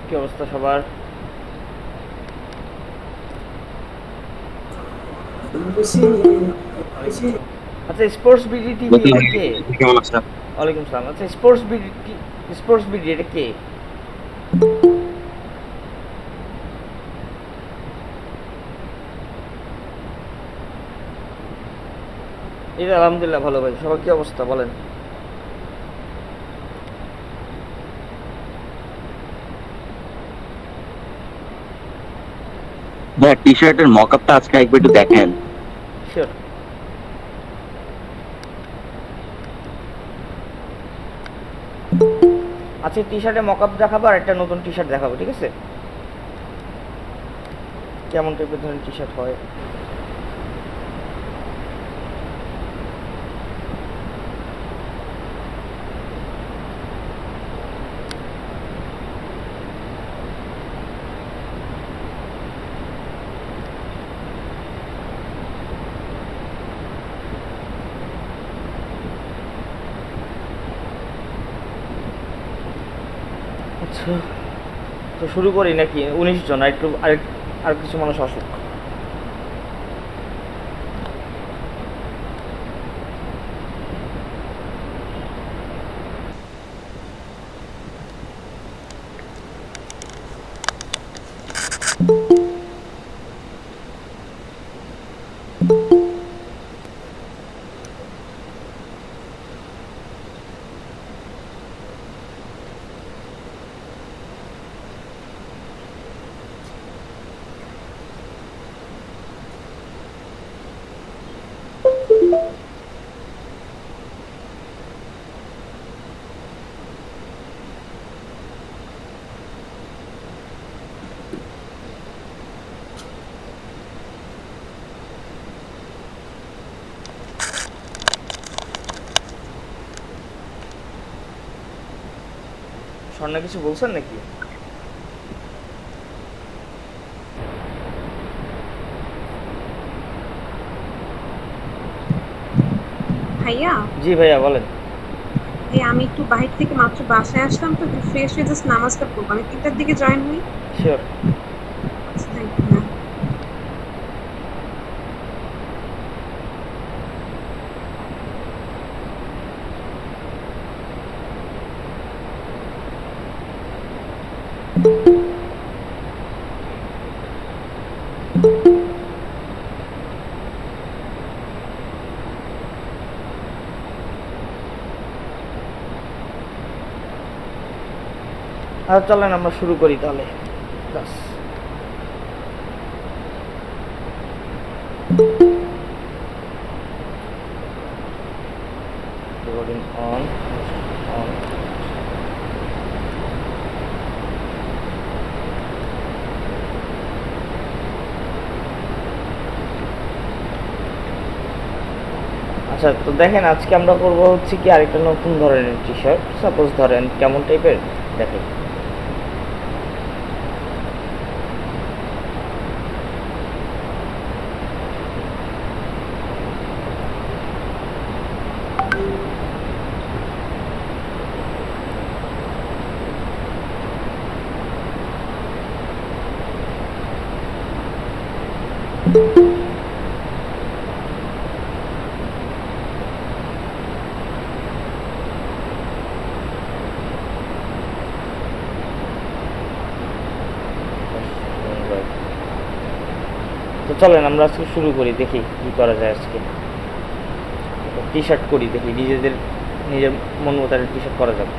কি অবস্থা সবার? আচ্ছা, স্পোর্টস বিডি টিভি নতুন এটা হয়ে কে? গেছে। কেমন আছেন? ওয়ালাইকুম সালাম। আচ্ছা, স্পোর্টস বিডি এটা কে? এই যে আলহামদুলিল্লাহ ভালো ভাই। সবার কি অবস্থা বলেন? ভাই টি শার্টের মকআপটা আজকে একবার একটু দেখেন। শিওর। আচ্ছা, টি শার্টে মকআপ দেখাবো আর একটা নতুন টি শার্ট দেখাবো, ঠিক আছে? কেমন টাইপের ধরনের টি শার্ট হয়? আচ্ছা, তো শুরু করি নাকি? 19 জন, আর একটু আর কিছু মানুষ আসুক। স্বর্ণা কিছু বলছেন নাকি? ভাইয়া, জি ভাইয়া বলেন। এই আমি একটু বাহির থেকে মাত্র বাসায় আসলাম, তো একটু ফ্রেশ হয়ে জাস্ট নামাজটা পড়বো। আমি 3টার দিকে জয়েন হই। শিওর। আচ্ছা, থ্যাংক ইউ। হ্যাঁ, আর চলেন আমরা শুরু করি তাহলে। ব্যাস। Recording on. অন। আচ্ছা, তো দেখেন আজকে আমরা করব হচ্ছে কি আরেকটা নতুন ধরনের টি শার্ট। সাপোজ ধরেন কেমন টাইপের দেখেন। তো চলেন আমরা আজকে শুরু করি, দেখি কি করা যায় আজকে। টি শার্ট করি, দেখি নিজের মন মতো টি শার্ট করা যাবে।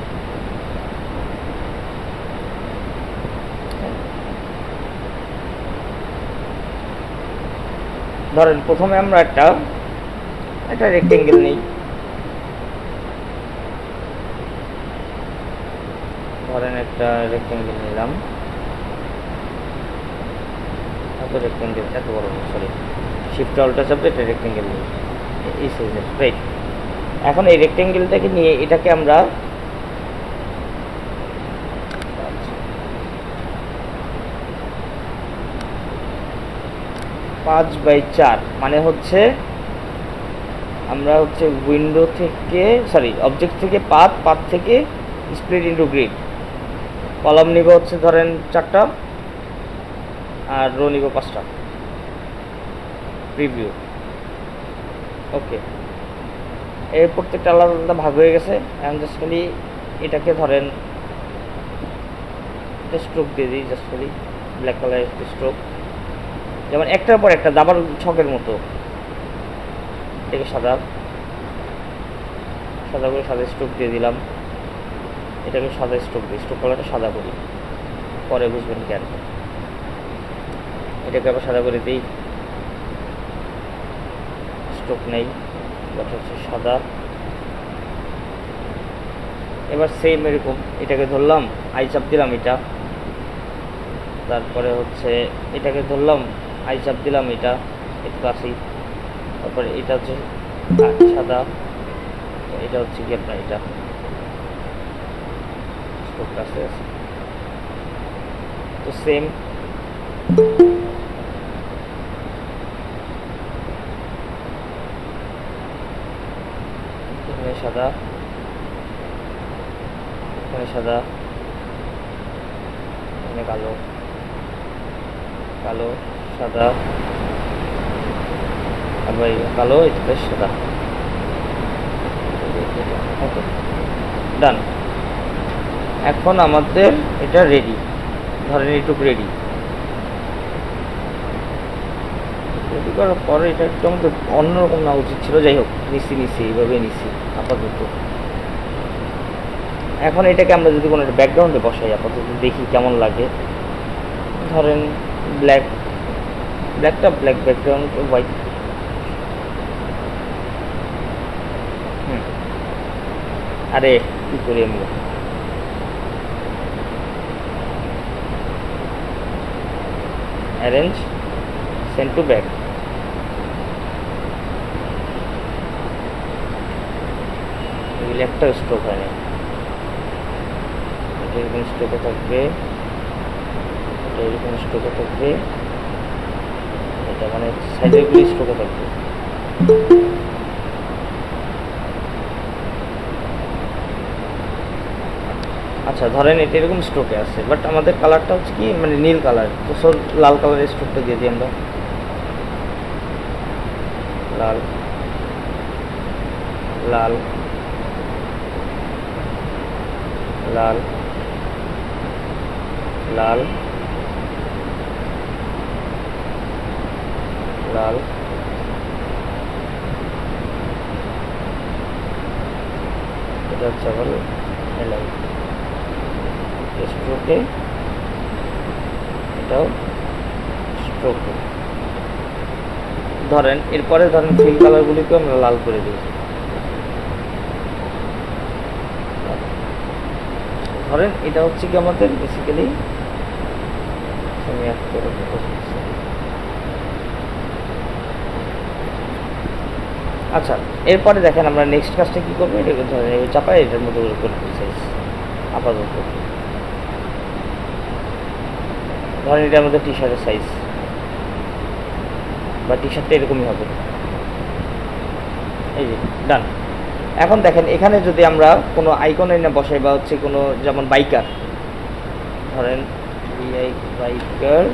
ধরেন প্রথমে আমরা একটা রেক্টেঙ্গেল নিই। ধরেন একটা রেক্টেঙ্গেল নিলাম। রেক্টেঙ্গেল এত বড় না, সরি। শিফট অল্টা চাপে একটা রেক্টেঙ্গেল নিই এই সাইজের, রাইট। এখন এই রেক্টেঙ্গেলটাকে নিয়ে এটাকে আমরা 5/4 মানে হচ্ছে আমরা হচ্ছে উইন্ডো থেকে, সরি, অবজেক্ট থেকে পাথ থেকে স্প্লিট ইন্টু গ্রিড, কলাম নিব হচ্ছে ধরেন 4টা আর রো নিব 5টা। প্রিভিউ। ওকে, এই প্রত্যেকটা আলাদা আলাদা ভাগ হয়ে গেছে। এখন জাস্ট খালি এটাকে ধরেন একটা স্ট্রোক দিয়ে দিই, জাস্ট খালি ব্ল্যাক কালারের একটা স্ট্রোক, যেমন একটার পর একটা দাবার ছকের মতো। এটাকে সাদা সাদা করে সাদা স্ট্রোক দিয়ে দিলাম, এটাকে সাদা স্ট্রোক দিই, স্ট্রোক কালারটা সাদা করি, পরে বুঝবেন কেন। এটাকে আবার সাদা করে দিই, স্ট্রোক নেই, বাট হচ্ছে সাদা। এবার সেম এরকম এটাকে ধরলাম, আই চাপ দিলাম এটা, তারপরে হচ্ছে এটাকে ধরলাম, আই চাপ দিলাম এটা, একটু আসি, তারপরে এটা হচ্ছে সাদা, এটা হচ্ছে কি আপনার এটা স্ট্রোক আছে। তো সেম এখানে সাদা, এখানে সাদা, এখানে কালো, কালো সাদা, আবার কালো, এটা সাদা। ওকে, ডান। এখন আমাদের এটা রেডি, ধরেন এইটুকু রেডি। রেডি করার পরে এটা একটু আমাদের অন্যরকম না উচিত ছিল, যাই হোক নিচ্ছি এইভাবে নিচ্ছি আপাতত। এখন এটাকে আমরা যদি কোনো একটা ব্যাকগ্রাউন্ডে বসাই আপাতত, দেখি কেমন লাগে। ধরেন ব্ল্যাকটা ব্ল্যাক, ব্যাকগ্রাউন্ড হোয়াইট। আরে কি করি আমি, অ্যারেঞ্জ, সেন্ড টু ব্যাক। এগুলি একটা স্ট্রোক হয় না, এটা এরকম স্ট্রোকে থাকবে, এটা এরকম স্ট্রোকে থাকবে, এটা মানে সাইডের গুলি স্ট্রোকে থাকবে। আচ্ছা ধরেন এটা এরকম স্ট্রোকে আছে, বাট আমাদের কালারটা হচ্ছে কি মানে নীল কালার, তো সব লাল কালারের স্ট্রোকটা দিয়ে দিই আমরা, লাল লাল লাল লাল লাল, এটা হচ্ছে আবার লাল স্ট্রোকে, এটাও স্ট্রোকে। ধরেন এরপরে ধরেন ফিল কালারগুলিকে আমরা লাল করে দিই। ধরেন এটা হচ্ছে কি আমাদের বেসিক্যালি, আচ্ছা এরপরে দেখেন আমরা নেক্সট কাজটা কী করবো, এটাকে ধরেন এই চাপাই এটার মতো করে সাইজ আপাতত। ধরেন এটা আমাদের টি শার্টের সাইজ, বা টি শার্টটা এরকমই হবে। এই যে ডান। এখন দেখেন এখানে যদি আমরা কোনো আইকন এনে বসাই, বা হচ্ছে কোনো যেমন বাইকার, ধরেন বাইকার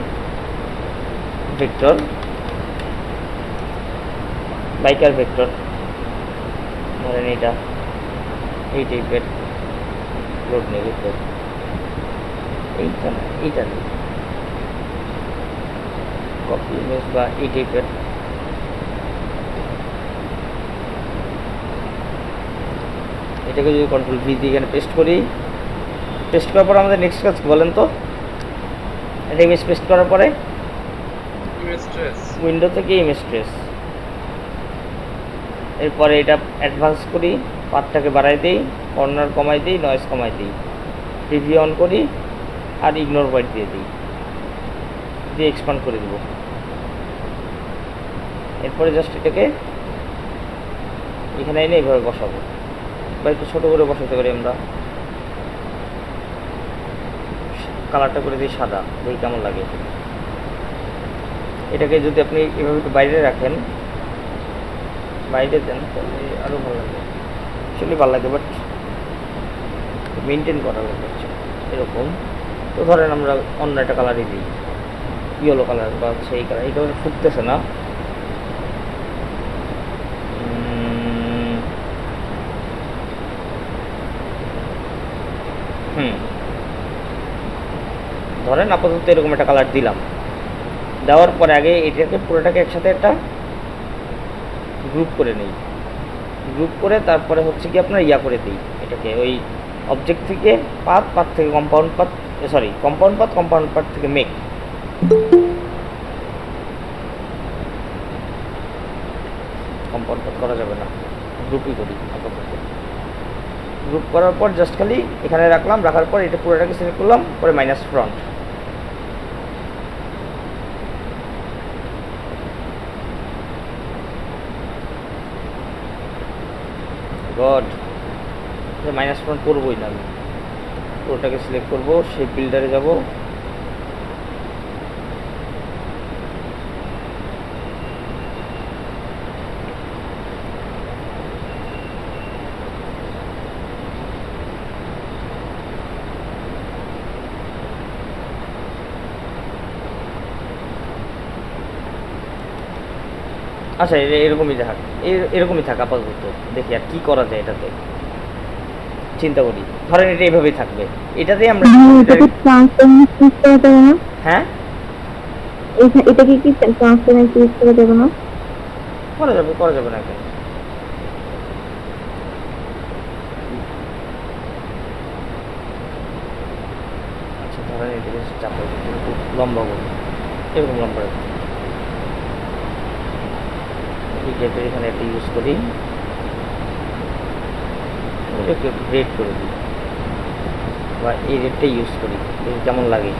ভেক্টর, বাইকার ভেক্টর, ধরেন এটা এই টাইপের লোড নেবে, তো এইটা না, এইটা নেই, কপি ইমেজ বা এই টাইপের। এটাকে যদি কন্ট্রোল ভি দিয়ে এখানে পেস্ট করি, পেস্ট করার পর আমাদের নেক্সট কাজ বলেন তো, এটা ইমেজ পেস্ট করার পরে উইন্ডো থেকে ইমেজ ট্রেস, এরপরে এটা অ্যাডভান্স করি, পাথটাকে বাড়াই দিই, কর্নার কমাই দিই, নয়েজ কমাই দিই, প্রিভিউ অন করি, আর ইগনোর হোয়াইট দিয়ে দিই, দিয়ে এক্সপান্ড করে দেব। এরপরে জাস্ট এটাকে এখানে এনে এইভাবে বসাবো, বা একটু ছোটো করে বসাতে পারি আমরা। কালারটা করে দিই সাদা, দেখি কেমন লাগে। এটাকে যদি আপনি এভাবে একটু বাইরে রাখেন, বাইরে দেন, তাহলে আরও ভালো লাগে, আসলে ভালো লাগে, বাট মেনটেন করা লাগবে এরকম। তো ধরেন আমরা অন্য একটা কালারই দিই, ইয়েলো কালার বা হচ্ছে এই কালার, এই কালার ফুটতেছে না। ধরেন আপাতত এরকম একটা কালার দিলাম, দেওয়ার পরে আগে এটাকে পুরোটাকে একসাথে একটা গ্রুপ করে নিই, গ্রুপ করে তারপরে হচ্ছে কি আপনার ইয়া করে দিই এটাকে, ওই অবজেক্ট থেকে পাথ, পাথ থেকে compound path, sorry compound path, compound path থেকে মেক। কম্পাউন্ড পাথ করা যাবে না, গ্রুপই করি আপাতত। গ্রুপ করার পর জাস্ট খালি এখানে রাখলাম, রাখার পর এটা পুরোটাকে সিলেক্ট করলাম, পরে minus front. God, minus front করবোই না আমি, পুরোটাকে সিলেক্ট করবো, শেপ বিল্ডারে যাব, আচ্ছা এরকমই থাক, এরকমই থাক আপাতত। দেখি আর কি করা যায় এটাতে, চিন্তা করি। ধরেন এটা এইভাবেই থাকবে, এটাতেই আমরা হ্যাঁ এটা কি ট্রান্সফরমেশন ইউজ করা যাবে না? করা যাবে, করা যাবে না এখন। আচ্ছা ধরেন এটাকে চাপা লম্বা করবো, এরকম লম্বা রাখবো, এখানে একটা ইউজ করি, এটাকে রেড করে দিই, বা এই রেডটা ইউজ করি, কেমন লাগে।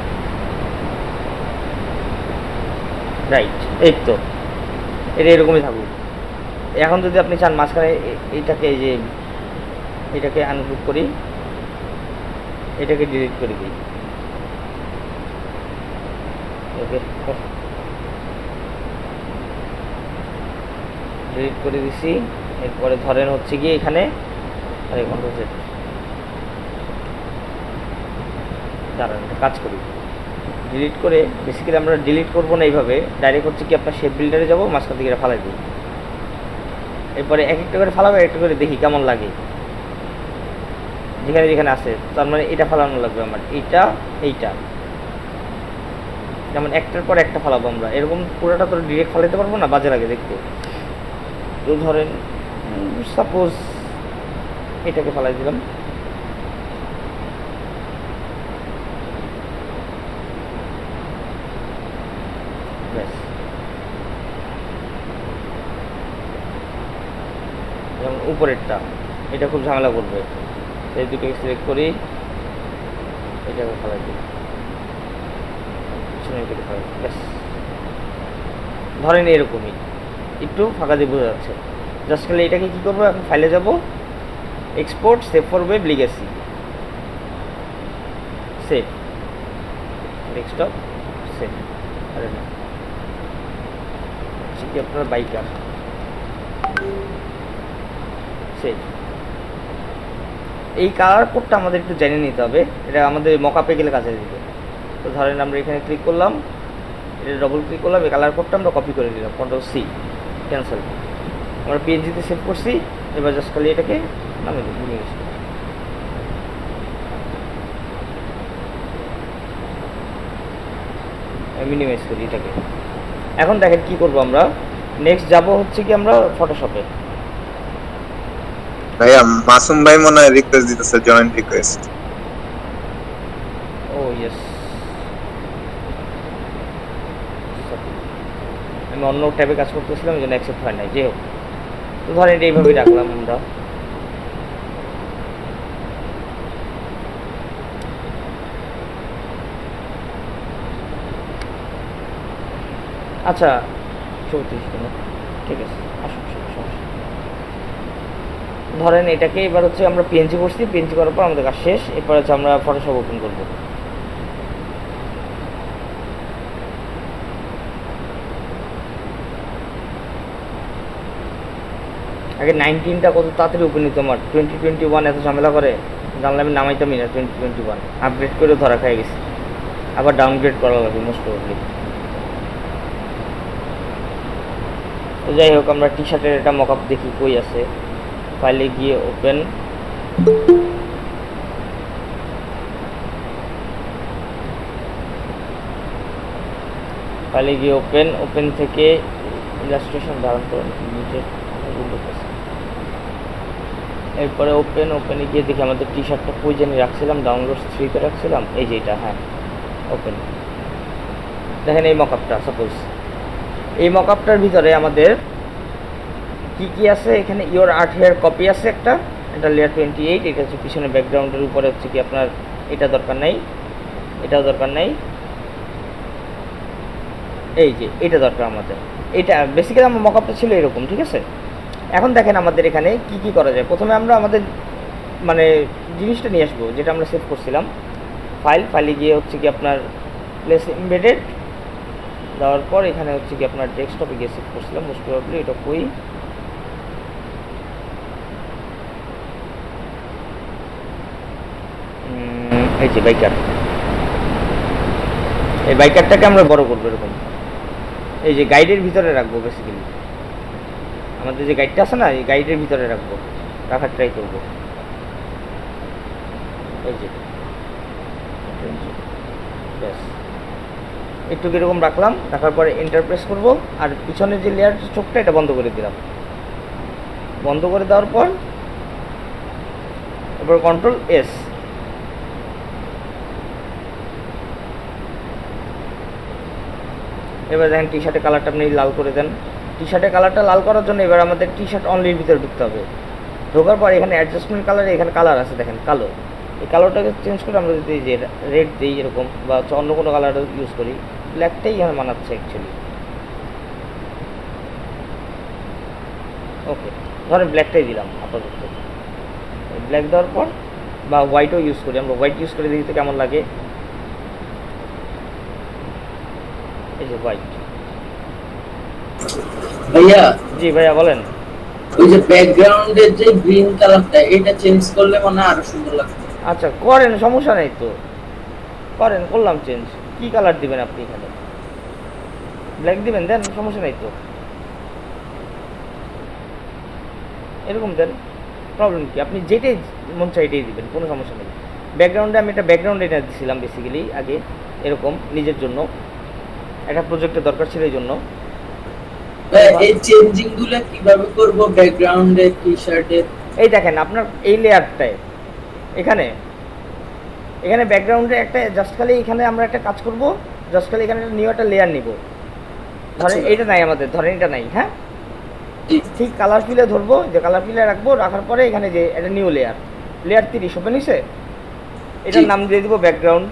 রাইট, এই তো এটা এরকমই থাকুক। এখন যদি আপনি চান মাঝখানে এইটাকে, এই যে এটাকে আনগ্রুপ করি, এটাকে ডিলিট করে দিই, ওকে ডিলিট করে দিছি। এরপরে ধরেন হচ্ছে গিয়ে এখানে দাঁড়ান একটা কাজ করি, ডিলিট করে, বেসিক্যালি আমরা ডিলিট করবো না এইভাবে, ডাইরেক্ট হচ্ছে কি আপনার শেপ বিল্ডারে যাবো, মাঝখান থেকে এটা ফালাই দিই, এরপরে এক একটা করে ফালাবো, একটা করে দেখি কেমন লাগে, যেখানে যেখানে আছে। তার মানে এটা ফালানো লাগবে আমার, এইটা এইটা, যেমন একটার পর একটা ফালাবো আমরা, এরকম পুরোটা তো ডিরেক্ট ফালাইতে পারবো না, বাজে লাগে দেখতে। তো ধরেন সাপোজ এটাকে ফালাই দিলাম, ব্যাস। যেমন উপরেরটা, এটা খুব ঝামেলা করবে, এই দুটোকে সিলেক্ট করি, এটাকে ফালাই দিই, ব্যাস। ধরেন এরকমই একটু ফাঁকা দিয়ে বোঝা যাচ্ছে। জাস্ট খালি এটাকে কী করবো, এখন ফাইলে যাব, export, save for web legacy, save, desktop save. আরে না, কি আপনার বাইকার সেভ। এই কালার কোডটা আমাদের একটু জেনে নিতে হবে, এটা আমাদের মকআপে গেলে কাজে দিবে। তো ধরেন আমরা এখানে ক্লিক করলাম, এটা ডবল ক্লিক করলাম, এই কালার কোডটা আমরা কপি করে দিলাম, কন্ট্রোল সি, ক্যান্সেল। আমরা পিএনজিতে সেভ করছি, এবার জাস্ট খালি এটাকে নামিয়ে দিই, মিনিমাইজ করি এটাকে। এখন দেখেন কি করব আমরা, নেক্সট যাব হচ্ছে কি আমরা ফটোশপে। ভাইয়া মাসুম ভাই মনে হয় রিকোয়েস্ট দিতেছে, জয়েন্ট রিকোয়েস্ট। ও ইয়েস, আমি অন্য ট্যাবে কাজ করতেছিলাম, এই জন্য অ্যাকসেপ্ট হয় নাই। যে হোক, তো ধরেন এটা এইভাবেই রাখলাম আমরা। আচ্ছা 34 কেন, ঠিক আছে, আসুন সমস্যা। ধরেন এটাকে এবার হচ্ছে আমরা পিএনজি করছি, পিএনজি করার পর আমাদের কাজ শেষ। এরপর হচ্ছে আমরা ফটোশপ ওপেন করব। আগে 19টা কত তাড়াতাড়ি ওপেন হতো, আমার 2021 এত ঝামেলা করে, জানলে আমি নামাইতামই না। 2021 আপগ্রেড করে ধরা খেয়ে গেছি। আবার ডাউনগ্রেড করা লাগবে মোস্ট প্রবাবলি। তো যাই হোক, আমরা টি শার্টের এটা মক আপ দেখি কই আছে। ফাইলে গিয়ে ওপেন, ফাইলে গিয়ে ওপেন, ওপেন থেকে ইলাস্ট্রেশন ধারণ করে নিচের এরপরে ওপেন, ওপেনে গিয়ে দেখি আমাদের টি শার্টটা কই জানি রাখছিলাম, ডাউনলোডস 3-তে রাখছিলাম, এই যে এটা, হ্যাঁ ওপেন। দেখেন এই মকআপটা, সাপোজ এই মকআপটার ভিতরে আমাদের কি কি আছে, এখানে ইওর আর্ট হেয়ার কপি আছে একটা, এটা লেয়ার 28, এটা হচ্ছে পিছনে ব্যাকগ্রাউন্ডের উপরে হচ্ছে কি আপনার এটা দরকার নাই, এটাও দরকার নাই, এই যে এটা দরকার আমাদের। এটা বেসিক্যালি আমার মকআপটা ছিল এরকম, ঠিক আছে। এখন দেখেন আমাদের এখানে কি কি করা যায়। প্রথমে আমরা আমাদের মানে জিনিসটা নিয়ে আসবো যেটা আমরা সেভ করছিলাম, ফাইলে গিয়ে হচ্ছে কি আপনার প্লেস এমবেডেড দেওয়ার পর এখানে হচ্ছে কি আপনার ডেস্কটপে গিয়ে সেভ করছিলাম মোস্ট প্রবাবলি, এটা কই এই যে বাইকার, এই বাইকারটাকে আমরা বড় করবো এরকম, এই যে গাইডের ভিতরে রাখবো। বেসিক্যালি আমাদের যে গাইডটা আছে না, এই গাইডের ভিতরে রাখবো, রাখার ট্রাই করবো। এই যে ব্যাস একটু কীরকম রাখলাম, রাখার পরে এন্টার প্রেস করবো, আর পিছনের যে লেয়ার চোখটা এটা বন্ধ করে দিলাম। বন্ধ করে দেওয়ার পর এবার কন্ট্রোল এস, এবার দেখেন টি শার্টের কালারটা আপনি লাল করে দেন। টি শার্টের কালারটা লাল করার জন্য এবার আমাদের টি শার্ট অনলির ভিতরে ঢুকতে হবে। ঢোকার পর এখানে অ্যাডজাস্টমেন্ট কালারে এখানে কালার আছে দেখেন কালো, এই কালারটাকে চেঞ্জ করে আমরা যদি যে রেড দিই এরকম, বা হচ্ছে অন্য কোনো কালার ইউজ করি, ব্ল্যাকটাই এখানে মানাচ্ছে অ্যাকচুয়ালি। ওকে, ধরেন ব্ল্যাকটাই দিলাম আপাতত। ব্ল্যাক দেওয়ার পর বা হোয়াইটও ইউজ করি, আমরা হোয়াইট ইউজ করে দেখি তো কেমন লাগে। এই যে হোয়াইট। ভাইয়া, জি ভাইয়া বলেন। ওই যে ব্যাকগ্রাউন্ডের যে গ্রিন কালারটা, এটা চেঞ্জ করলে মানে আরো সুন্দর লাগবে। আচ্ছা করেন, সমস্যা নেই তো, করেন, করলাম চেঞ্জ। কি কালার দিবেন আপনি এখানে? ব্ল্যাক দিবেন, দেন, সমস্যা নেই তো, এরকম দেন, প্রবলেম কি? আপনি যেটাই মন চাই এটাই দিবেন, কোনো সমস্যা নেই। ব্যাকগ্রাউন্ডে আমি একটা ব্যাকগ্রাউন্ড এনে দিয়েছিলাম বেসিক্যালি আগে, এরকম নিজের জন্য একটা প্রজেক্টের দরকার ছিল এই জন্য। এই চেঞ্জিং গুলো কিভাবে করব ব্যাকগ্রাউন্ডে টি শার্টের? এই দেখেন আপনার এই লেয়ারটায় এখানে এখানে ব্যাকগ্রাউন্ডে একটা জাস্ট খালি এখানে আমরা একটা কাজ করব, জাস্ট খালি এখানে একটা নিউ একটা লেয়ার নিব। ধরেন এইটা নাই আমাদের, ধরেন এটা নাই, হ্যাঁ ঠিক কালার ফিলে ধরবো, যে কালার ফিলে রাখবো, রাখার পরে এখানে যে একটা নিউ লেয়ার, লেয়ার 30 ওপেন হয়েছে, এটার নাম দিয়ে দিব ব্যাকগ্রাউন্ড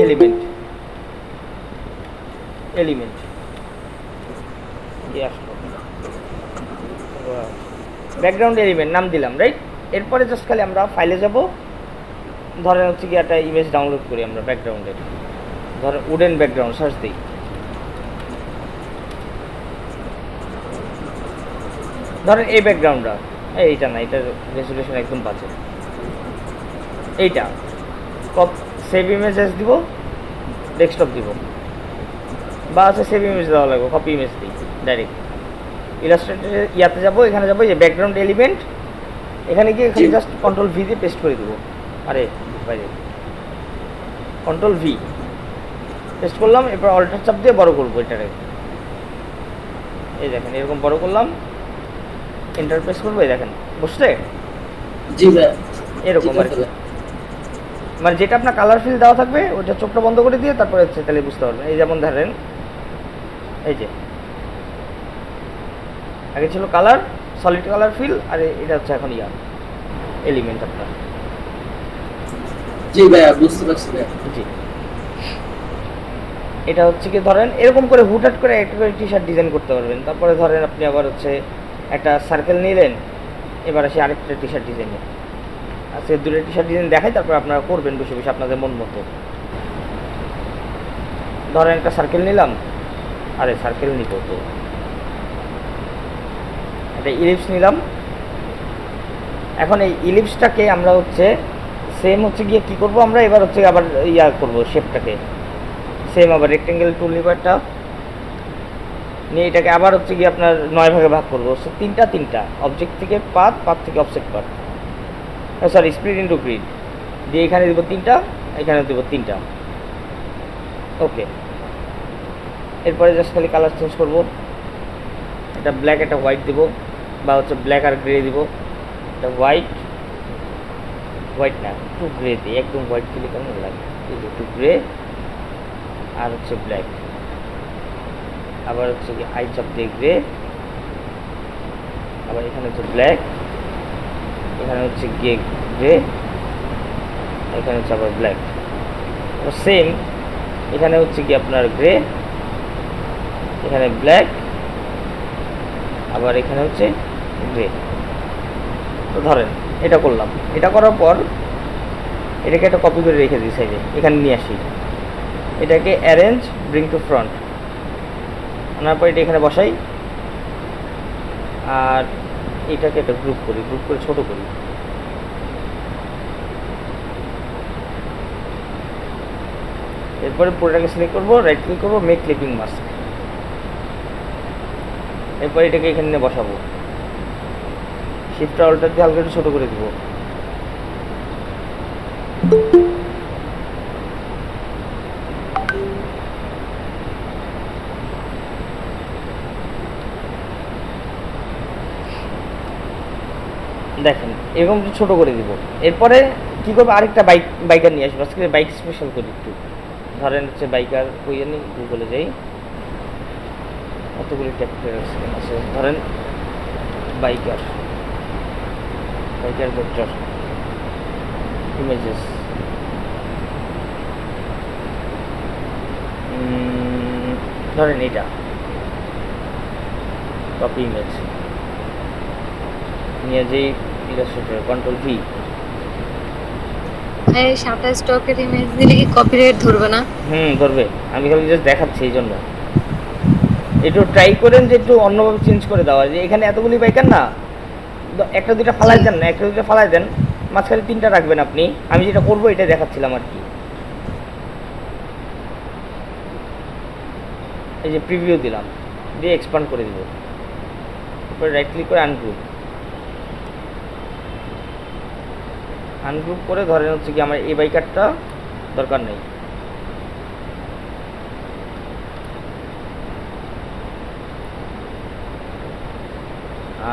এলিমেন্ট। ব্যাকগ্রাউন্ড এলিমেন্ট নাম দিলাম, রাইট। এরপরে জাস্ট খালি আমরা ফাইলে যাব, ধরেন হচ্ছে কি একটা ইমেজ ডাউনলোড করি আমরা ব্যাকগ্রাউন্ডের, ধরেন উডেন ব্যাকগ্রাউন্ড সার্চ দিই, ধরেন এই ব্যাকগ্রাউন্ডটা, এইটা না, এটার রেজুলেশন একদম বাজে, এইটা সেভ ইমেজ এস দিব, ডেস্কটপ দিব, বা আছে সেভ ইমেজ দেওয়া লাগবে, কপি ইমেজ দিই ডাইরেক্ট। ইলাস্ট্রেটর ইয়াতে যাবো, এখানে যাবো যে ব্যাকগ্রাউন্ড এলিমেন্ট, এখানে গিয়ে এখানে জাস্ট কন্ট্রোল ভি দিয়ে পেস্ট করে দেবো। আরে বাইরে কন্ট্রোল ভি পেস্ট করলাম, এরপর অল্টার চাপ দিয়ে বড় করবো এটারে, এই দেখেন এরকম বড় করলাম, এন্টার প্রেস করবো, এই দেখেন বুঝতে জি ভাই, এরকম আর কি। মানে যেটা আপনার কালার ফিল দেওয়া থাকবে ওইটা চোখটা বন্ধ করে দিয়ে তারপরে হচ্ছে তাহলে বুঝতে পারবেন। এই যেমন ধরেন এই যে আগে ছিল কালার, সলিড কালার ফিল, আর এটা হচ্ছে এখন ইয়ার এলিমেন্ট আপনার। জি ভাইয়া, বুঝতে পারছি ভাইয়া। জি, এটা হচ্ছে কি ধরেন এরকম করে হুটহাট করে একটা করে টি শার্ট ডিজাইন করতে পারবেন। তারপরে ধরেন আপনি আবার হচ্ছে একটা সার্কেল নিলেন, এবার আসে আরেকটা টি শার্ট ডিজাইনে, আজকে দুটো টি শার্ট ডিজাইন দেখাই, তারপর আপনারা করবেন বসে বসে আপনাদের মন মতো। ধরেন একটা সার্কেল নিলাম, আরে সার্কেল নিব তো, একটা ইলিপস নিলাম। এখন এই ইলিপসটাকে আমরা হচ্ছে সেম হচ্ছে গিয়ে কী করবো, আমরা এবার হচ্ছে আবার ইয়া করবো শেপটাকে, সেম আবার রেক্টেঙ্গেল টুল লিভারটা নিয়ে এটাকে আবার হচ্ছে কি আপনার 9 ভাগে ভাগ করবো। সো তিনটা অবজেক্ট থেকে পাথ থেকে offset path, sorry split into grid দিয়ে এখানে দিব 3টা, এখানে দিব 3টা। ওকে, এরপরে জাস্ট খালি কালার চেঞ্জ করব, এটা ব্ল্যাক একটা হোয়াইট দিব, বা হচ্ছে ব্ল্যাক আর গ্রে দিব। এটা হোয়াইট না, একটু গ্রে দিই, একদম হোয়াইট দিলে কেমন লাগে, একটু গ্রে আর হচ্ছে ব্ল্যাক, আবার হচ্ছে কি আই চাপ দিয়ে গ্রে, আবার এখানে হচ্ছে ব্ল্যাক, এখানে হচ্ছে গিয়ে গ্রে, এখানে হচ্ছে আবার ব্ল্যাক। সেম এখানে হচ্ছে কি আপনার গ্রে, এখানে ব্ল্যাক, আবার এখানে হচ্ছে গ্রে। তো ধরেন এটা করলাম, এটা করার পর এটাকে একটা কপি করে রেখে দিই সাইডে, এখানে নিয়ে আসি, এটাকে অ্যারেঞ্জ ব্রিং টু ফ্রন্ট আনার পর এটা এখানে বসাই, আর এটাকে একটা গ্রুপ করে ছোট করি। এরপরে পুরোটাকে সিলেক্ট করবো, রাইট ক্লিক করবো, মেক ক্লিপিং মাস্ক। এরপর এটাকে এখানে নিয়ে বসাবো, শিফট অল্টার দিয়ে হালকা একটু ছোট করে দিব। দেখেন এরকম ছোট করে দিব। এরপরে কি করবো, আরেকটা বাইকার নিয়ে আসবো, আজকে বাইক স্পেশাল করি একটু। ধরেন হচ্ছে বাইকার ওই জন্য গুগলে যাই, কতগুলি ট্যাক্টর আছে, ধরেন বাইকার ভেক্টর ইমেজেস, ধরেন এটা কপি ইমেজ নিয়ে যেই ইলাস্ট্রেটর কন্ট্রোল ভি। এই 27 স্টকের ইমেজ দিলে কি কপিরাইট ধরবে না? ধরবে, আমি খালি জাস্ট দেখাচ্ছি এই জন্য। একটু ট্রাই করেন যে একটু অন্যভাবে চেঞ্জ করে দেওয়া, যে এখানে এতগুলি বাইকার না, একটা দুইটা ফালাই দেন না, একটা দুইটা ফালাই দেন, মাঝখানে 3টা রাখবেন আপনি। আমি যেটা করবো এটা দেখাচ্ছিলাম আর কি। এই যে প্রিভিউ দিলাম, দিয়ে এক্সপান্ড করে দিব, তারপরে রাইট ক্লিক করে আনগ্রুপ করে ধরেন হচ্ছে কি আমার এই বাইকারটা দরকার নেই,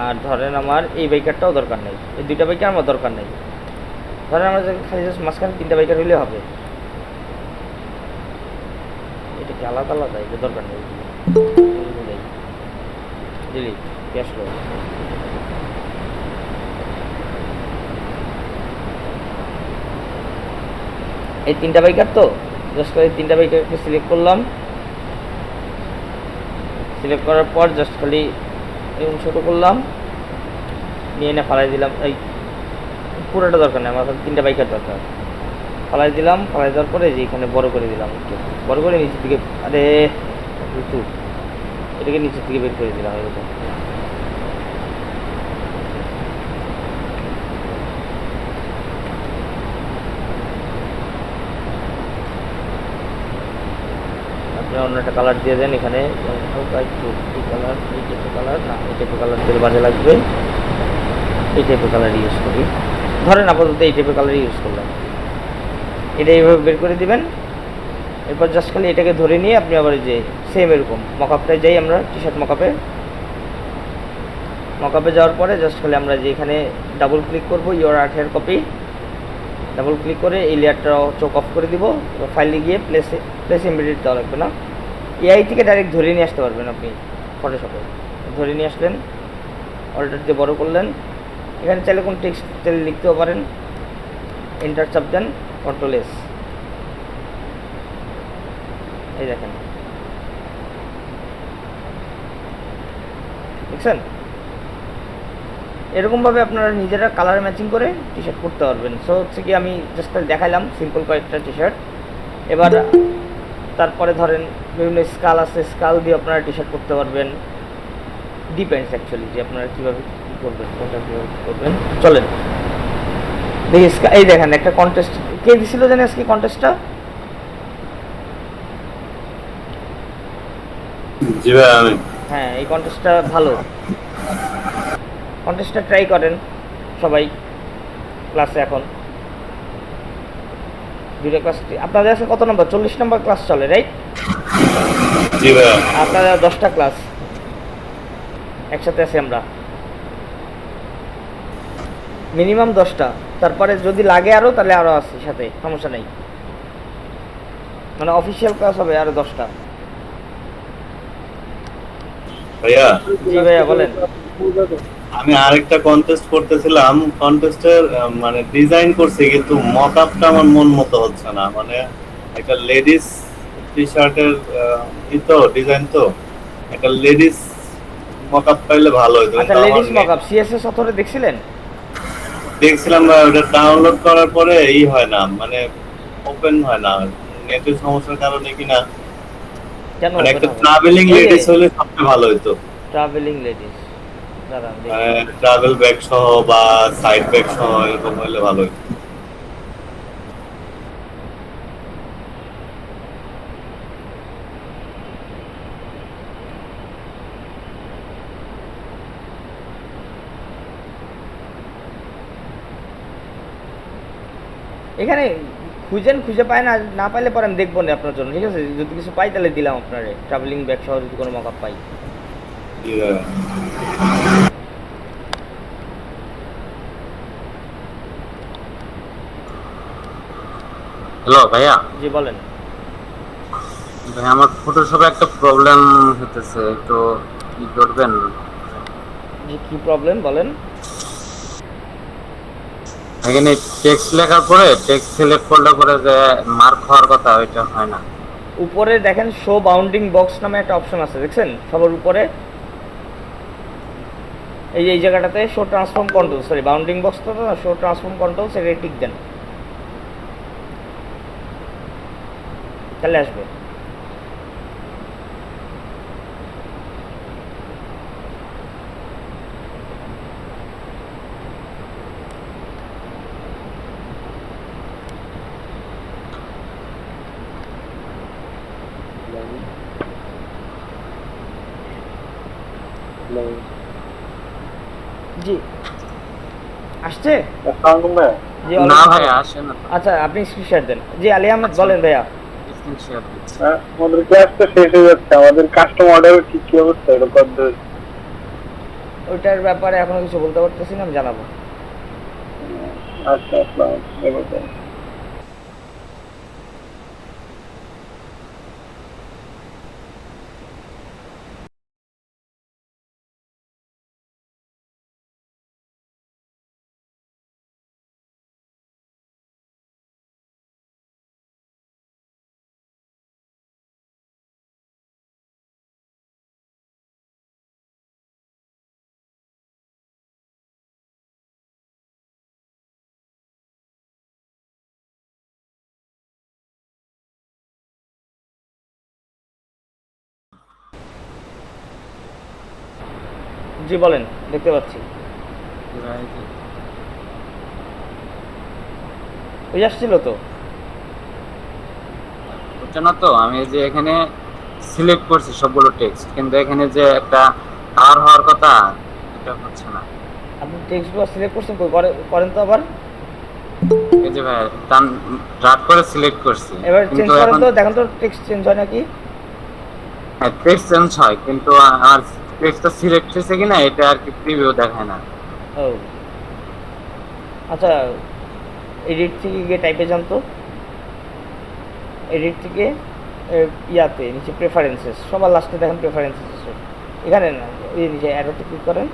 আর ধরেন আমার এই বাইকারটাও দরকার নেই, এই 2টা বাইকার আমার দরকার নেই। ধরেন আমার খালি জাস্ট মাঝখানে 3টা বাইকার হইলে হবে, এটা কি আলাদা আলাদা, এটা দরকার নেই, ডিলিট আসলো। এই 3টা বাইকার তো জাস্ট করে 3টা বাইকারকে সিলেক্ট করলাম, সিলেক্ট করার পর জাস্ট খালি এরকম ছোটো করলাম, নিয়ে এনে ফালাই দিলাম। এই পুরোটা দরকার নেই আমার, 3টা বাইকার দরকার। ফালাই দিলাম, ফালাই দেওয়ার পরে যে এখানে বড় করে দিলাম, একটু বড় করে নিচের দিকে, আরে একটু এটাকে নিচের দিকে বের করে দিলাম এরকম। আপনি অন্য একটা কালার দিয়ে দেন এখানে, হালকা একটু এই কালার, এই টাইপের কালার না, এই টাইপের কালার দিলে বাজে লাগবে, এই টাইপের কালার ইউজ করি। ধরেন আপাতত এই টাইপের কালার ইউজ করলাম, এটা এইভাবে বের করে দিবেন। এরপর জাস্ট খালি এটাকে ধরে নিয়ে আপনি আবার যে সেম এরকম মকআপটায় যাই আমরা, টি শার্ট মকআপে যাওয়ার পরে জাস্ট খালি আমরা যে এখানে ডাবল ক্লিক করবো, your art here copy, double click করে এই লেয়ারটা চোখ অফ করে দিব। এবার ফাইলে গিয়ে প্লেস এমবেডেড দেওয়া লাগবে না, এআই থেকে ডাইরেক্ট ধরে নিয়ে আসতে পারবেন আপনি ফটোশপে। ধরে নিয়ে আসলেন, অল্টার দিয়ে বড় করলেন, এখানে চাইলে কোন টেক্সট চাইলে লিখতেও পারেন, এন্টার চাপ দেন, কন্ট্রোল এস, এই দেখেন দেখছেন। এরকমভাবে আপনারা নিজেরা কালার ম্যাচিং করে টি শার্ট করতে পারবেন। সো হচ্ছে কি আমি জাস্ট দেখাইলাম সিম্পল কয়েকটা টি শার্ট। এবার তারপরে ধরেন বিভিন্ন স্কাল আছে, স্কাল দিয়ে আপনারা টি শার্ট করতে পারবেন। ডিপেন্ডস অ্যাকচুয়ালি যে আপনারা কীভাবে কী করবেন, কোনটা কীভাবে করবেন। চলেন দেখি, এই দেখেন একটা কন্টেস্ট কে দিছিল জানি আজকে কন্টেস্টটা, জি ভাই আমি হ্যাঁ, এই কন্টেস্টটা ভালো। কন্টেস্টটা ট্রাই করেন সবাই ক্লাসে। এখন দুটো ক্লাস আপনাদের আছে কত নম্বর? 40 নম্বর ক্লাস চলে, রাইট? জি ভাই আপনারা 10টা ক্লাস একসাথে আছি আমরা, মিনিমাম 10টা। তারপরে যদি লাগে আরও, তাহলে আরও আছি সাথে, সমস্যা নেই। মানে অফিসিয়াল ক্লাস হবে আরও 10টা। ভাইয়া জি ভাইয়া বলেন। আমি আরেকটা কন্টেস্ট করতেছিলাম, কন্টেস্টের মানে ডিজাইন করছি কিন্তু মক আপটা আমার মন মতো হচ্ছে না। মানে একটা লেডিস টি শার্টের তো ডিজাইন, তো একটা লেডিস মক আপ পাইলে ভালো হতো। আচ্ছা, কিন্তু আমার লেডিস মকআপ সিএসএস অথরে দেখছিলেন? দেখছিলাম ওটা ডাউনলোড করার পরে হয় না, মানে ওপেন হয় না, নেটের সমস্যার কারণে কিনা। কেন মানে একটা ট্রাভেলিং লেডিস হলে সবচেয়ে ভালো হতো। ট্রাভেলিং লেডিস, দাঁড়ান দেখি। ট্রাভেল ব্যাগ সহ বা সাইড ব্যাগ সহ এরকম হলে ভালো হতো। এখানে খুঁজেন, খুঁজে পায় না, না পাইলে পরে আমি দেখবো না আপনার জন্য, ঠিক আছে? যদি কিছু পাই তাহলে দিলাম আপনারে, ট্রাভেলিং ব্যাগ সহ যদি কোনো মকআপ পাই। হ্যালো ভাইয়া। জি বলেন। ভাই আমার ফটোশপে একটা প্রবলেম হতেছে, একটু কি করবেন? জি কি প্রবলেম বলেন? এখানে টেক্সট লেখার পরে টেক্সট সিলেক্ট করলে পরে যে মার্ক হওয়ার কথা ওইটা হয় না। উপরে দেখেন শো বাউন্ডিং বক্স নামে একটা অপশন আছে, দেখছেন সবার উপরে? এই জায়গাটাতে show transform control, sorry bounding box তো না, শো ট্রান্সফর্ম কন্ট্রোল, সেটা টিক দেন, তাহলে আসবে। জি আসছে? জি না ভাই আসে না। আচ্ছা আপনি স্ক্রিনশট দেন। জি আলী আহমেদ বলেন ভাইয়া। স্ক্রিনশট দিচ্ছি। আমাদের ক্লাস তো শেষ হয়ে যাচ্ছে, আমাদের কাস্টম অর্ডারের কি অবস্থা, এটা কত? ওইটার ব্যাপারে এখনো কিছু বলতে পারতেছি না, আমি জানাবো। আচ্ছা আসসালাম। জি বলেন, দেখতে পাচ্ছি। ওই আসছিল তো হচ্ছে না তো। আমি যে এখানে সিলেক্ট করছি সবগুলো টেক্সট, কিন্তু এখানে যে একটা কালার হওয়ার কথা এটা হচ্ছে না। আপনি টেক্সটগুলো সিলেক্ট করছেন, করেন তো আবার। এই যে ভাই ড্রাফট করে সিলেক্ট করছি, এবার চেঞ্জ কিন্তু করেন এখন তো, দেখেন তো টেক্সট চেঞ্জ হয় নাকি। হ্যাঁ টেক্সট চেঞ্জ হয়, কিন্তু আমার টেক্সটটা সিলেক্ট হয়েছে কিনা এটা আর কি প্রিভিউ দেখায় না। ও আচ্ছা, এডিট থেকে গিয়ে টাইপে যান তো। এডিট থেকে ইয়াতে নিচে প্রেফারেন্সেস, সবার লাস্টে দেখেন প্রেফারেন্সেস, এখানে না, এই নিচে অ্যারোতে ক্লিক করেন।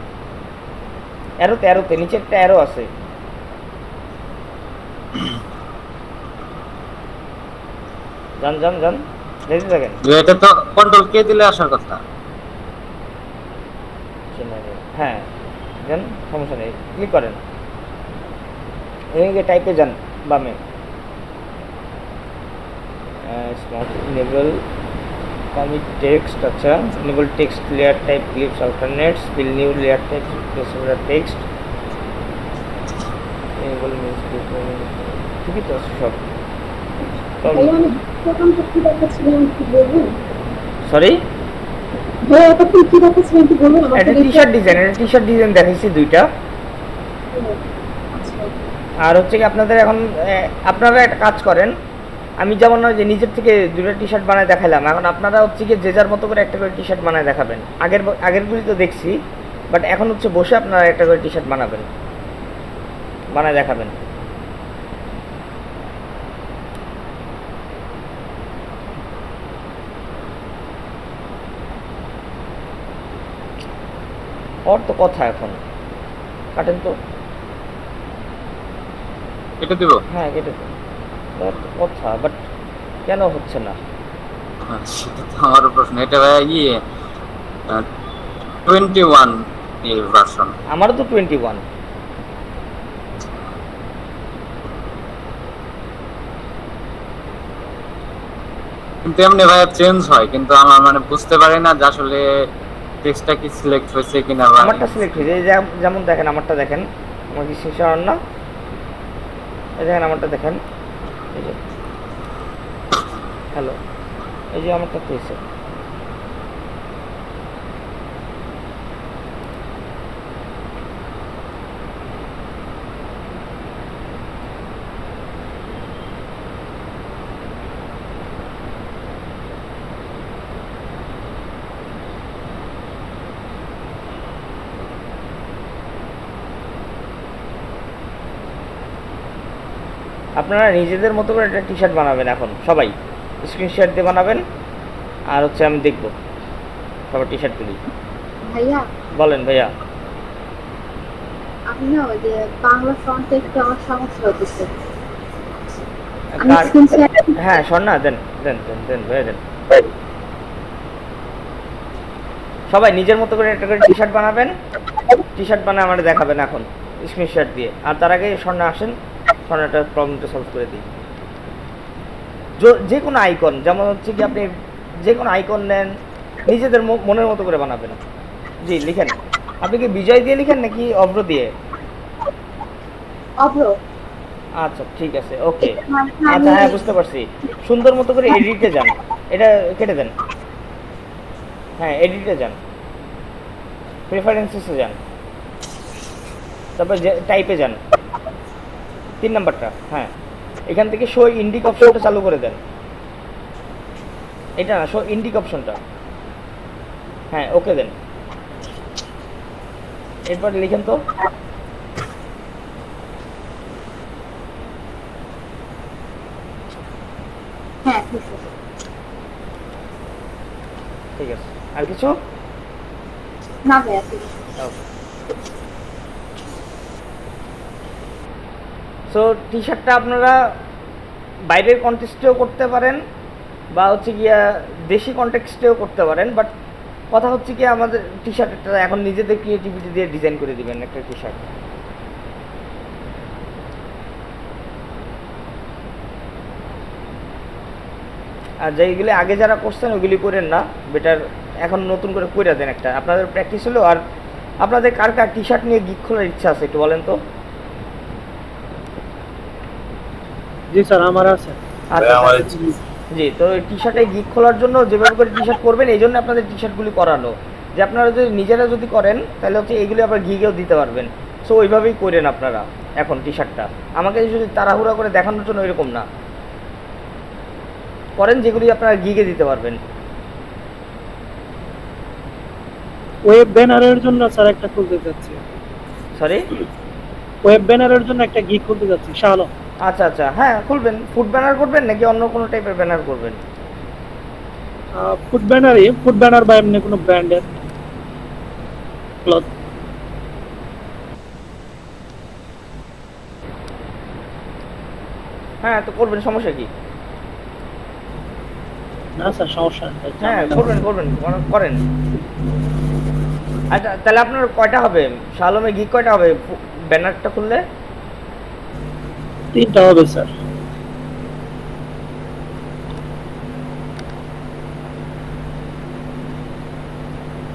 অ্যারোতে নিচে একটা অ্যারো আছে, যান দেখতে থাকেন। এটা তো কন্ট্রোল কে দিলে আসার কথা। হ্যাঁ যান, সমস্যা নেই, ক্লিক করেন। এখানে টাইপে যান বামে, স্মার্ট ইনেবল কমিট টেক্সট। আচ্ছা enable text layer type clips alternates fill new layer type placeholder text enable means ঠিকই তো আছে সব। সরি ভাইয়া এটা কি কি দেখাচ্ছেন একটু বলুন আমাকে। এটা টি শার্ট ডিজাইন দেখাইছি দুইটা। আর হচ্ছে কি আপনাদের এখন আপনারা একটা কাজ করেন, আমি যেমন নয় যে নিজের থেকে দুটো টি শার্ট বানায় দেখালাম, এখন আপনারা হচ্ছে কি যে যার মতো করে একটা করে টি শার্ট বানায় দেখাবেন। আগেরগুলি তো দেখছি, বাট এখন হচ্ছে বসে আপনারা একটা করে টি শার্ট বানায় দেখাবেন। ওর তো কথা এখন কাটেন তো, এটা দিব। হ্যাঁ কেটে তো, ওর তো কথা, বাট কেন হচ্ছে না? সেটা তো আমার প্রশ্ন। এটা ভাইয়া 21 এর ভার্সন। আমারও তো 21। কিন্তু এমনি ভাইয়া চেঞ্জ হয়, কিন্তু আমার মানে বুঝতে পারি না যে আসলে টেক্সটটা কি সিলেক্ট হয়েছে কিনা। আমারটা সিলেক্ট হয়েছে, যেমন দেখেন আমারটা দেখেন, আমার কি শেষার না, এই দেখেন আমারটা দেখেন, এই যে হ্যালো, এই যে আমারটা হয়েছে। আপনারা নিজেদের মতো করে একটা টি শার্ট বানাবেন, এখন সবাই স্ক্রিনশট দিয়ে বানাবেন, আর হচ্ছে আমি দেখবো সবার টি শার্ট তুলি। ভাইয়া বলেন ভাইয়া। আমি না ওই যে বাংলা ফন্টে একটু আমার সমস্যা হচ্ছে। আমি কার- স্ক্রিনশট হ্যাঁ স্বর্ণা দেন দেন দেন দেন ভাইয়া দেন। সবাই নিজের মতো করে একটা করে টি শার্ট বানাবেন, টি শার্ট বানায় আমার দেখাবেন এখন স্ক্রিনশট দিয়ে। আর তার আগে স্বর্ণা আসেন, স্বর্ণাটার প্রবলেমটা সলভ করে দিই। যে কোনো আইকন, যেমন হচ্ছে কি আপনি যে কোনো আইকন নেন, নিজেদের মনের মতো করে বানাবেন। জি লিখেন। আপনি কি বিজয় দিয়ে লিখেন নাকি অভ্র দিয়ে? অভ্র। আচ্ছা ঠিক আছে, ওকে। আচ্ছা হ্যাঁ বুঝতে পারছি। সুন্দর মতো করে এডিটে যান, এটা কেটে দেন। হ্যাঁ এডিটে যান, প্রেফারেন্সেসে যান, তারপর টাইপে যান, 3 নাম্বারটা। হ্যাঁ এখান থেকে শো ইন্ডিক অপশনটা চালু করে দেন। এটা না, শো ইন্ডিক অপশনটা। হ্যাঁ ওকে দেন। এরপর লিখেন তো। হ্যাঁ ঠিক আছে। ঠিক আছে, আর কিছু? না ভাইয়া ঠিক আছে। সো টি শার্টটা আপনারা বাইরের কন্টেক্সটেও করতে পারেন, বা হচ্ছে গিয়া দেশি কন্টেক্সটেও করতে পারেন, বাট কথা হচ্ছে কি আমাদের টি শার্টটা এখন নিজেদের ক্রিয়েটিভিটি দিয়ে ডিজাইন করে দিবেন একটা টি শার্ট। আর যেইগুলি আগে যারা করছেন ওইগুলি করেন না, বেটার এখন নতুন করে করে দেন একটা, আপনাদের প্র্যাকটিস হলো। আর আপনাদের কার কার টি শার্ট নিয়ে গিক খোলার ইচ্ছা আছে একটু বলেন তো। জি স্যার আমার আছে। আচ্ছা আমার জি, তো টি শার্টে গিক খোলার জন্য যেভাবে করে টি শার্ট করবেন, এই জন্য আপনাদের টি শার্টগুলি করানো, যে আপনারা যদি নিজেরা যদি করেন তাহলে হচ্ছে এইগুলি আপনার গিগেও দিতে পারবেন। সো ওইভাবেই করেন আপনারা এখন টি শার্টটা। আমাকে যদি তাড়াহুড়া করে দেখানোর জন্য এরকম না করেন, যেগুলি আপনারা গিগে দিতে পারবেন। ওয়েব ব্যানারের জন্য স্যার একটা খুলতে যাচ্ছি। সরি, ওয়েব ব্যানারের জন্য একটা গিগ খুলতে যাচ্ছি শালো। আচ্ছা আচ্ছা, হ্যাঁ খুলবেন। ফুড ব্যানার করবেন নাকি অন্য কোনো টাইপের ব্যানার করবেন? ফুড ব্যানার বা এমনি কোনো ব্র্যান্ডের ক্লথ। হ্যাঁ তো করবেন, সমস্যা কি? না স্যার সমস্যা নেই। হ্যাঁ করবেন করবেন, করেন। আচ্ছা তাহলে আপনার কয়টা হবে শালমে গিগ, কয়টা হবে ব্যানারটা খুললে? 3টা হবে স্যার।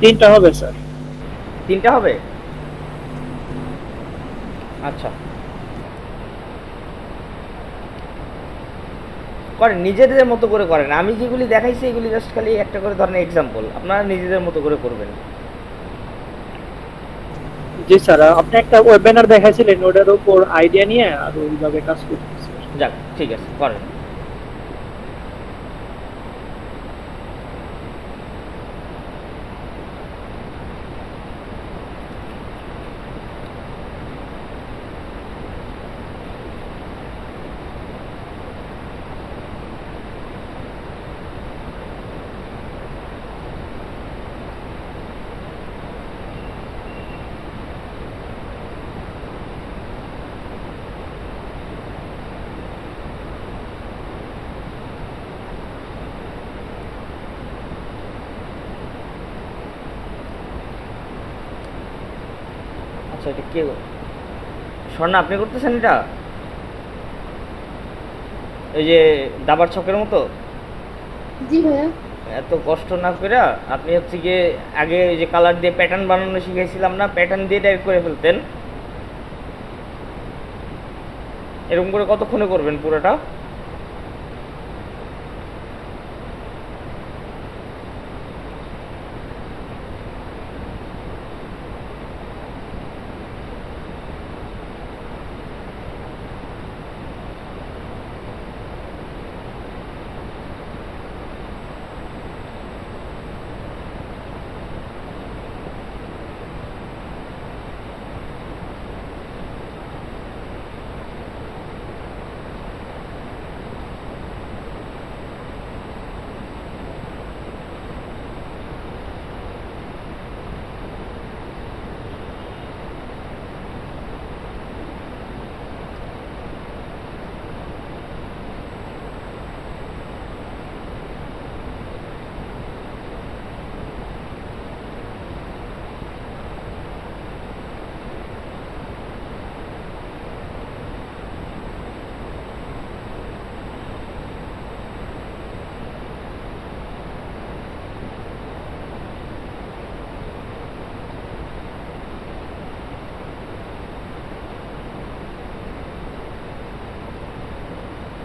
3টা হবে স্যার। 3টা হবে? আচ্ছা করেন নিজেদের মতো করে করেন। আমি যেগুলি দেখাইছি এগুলি জাস্ট খালি একটা করে ধরনের এক্সাম্পল, আপনারা নিজেদের মতো করে করবেন। জি স্যার, আপনি একটা ওয়েবিনার দেখাইছিলেন, ওটার উপর আইডিয়া নিয়ে আর ওইভাবে কাজ করতেছি। যাক ঠিক আছে, করেন। আচ্ছা এটা কে? স্বর্ণা আপনি করতেছেন এটা? এই যে দাবার ছকের মতো? জি ভাইয়া। এত কষ্ট না করে আপনি হচ্ছে গিয়ে আগে ওই যে কালার দিয়ে প্যাটার্ন বানানো শিখাইছিলাম না, প্যাটার্ন দিয়ে ডাইরেক্ট করে ফেলতেন। এরকম করে কতক্ষণে করবেন পুরোটা?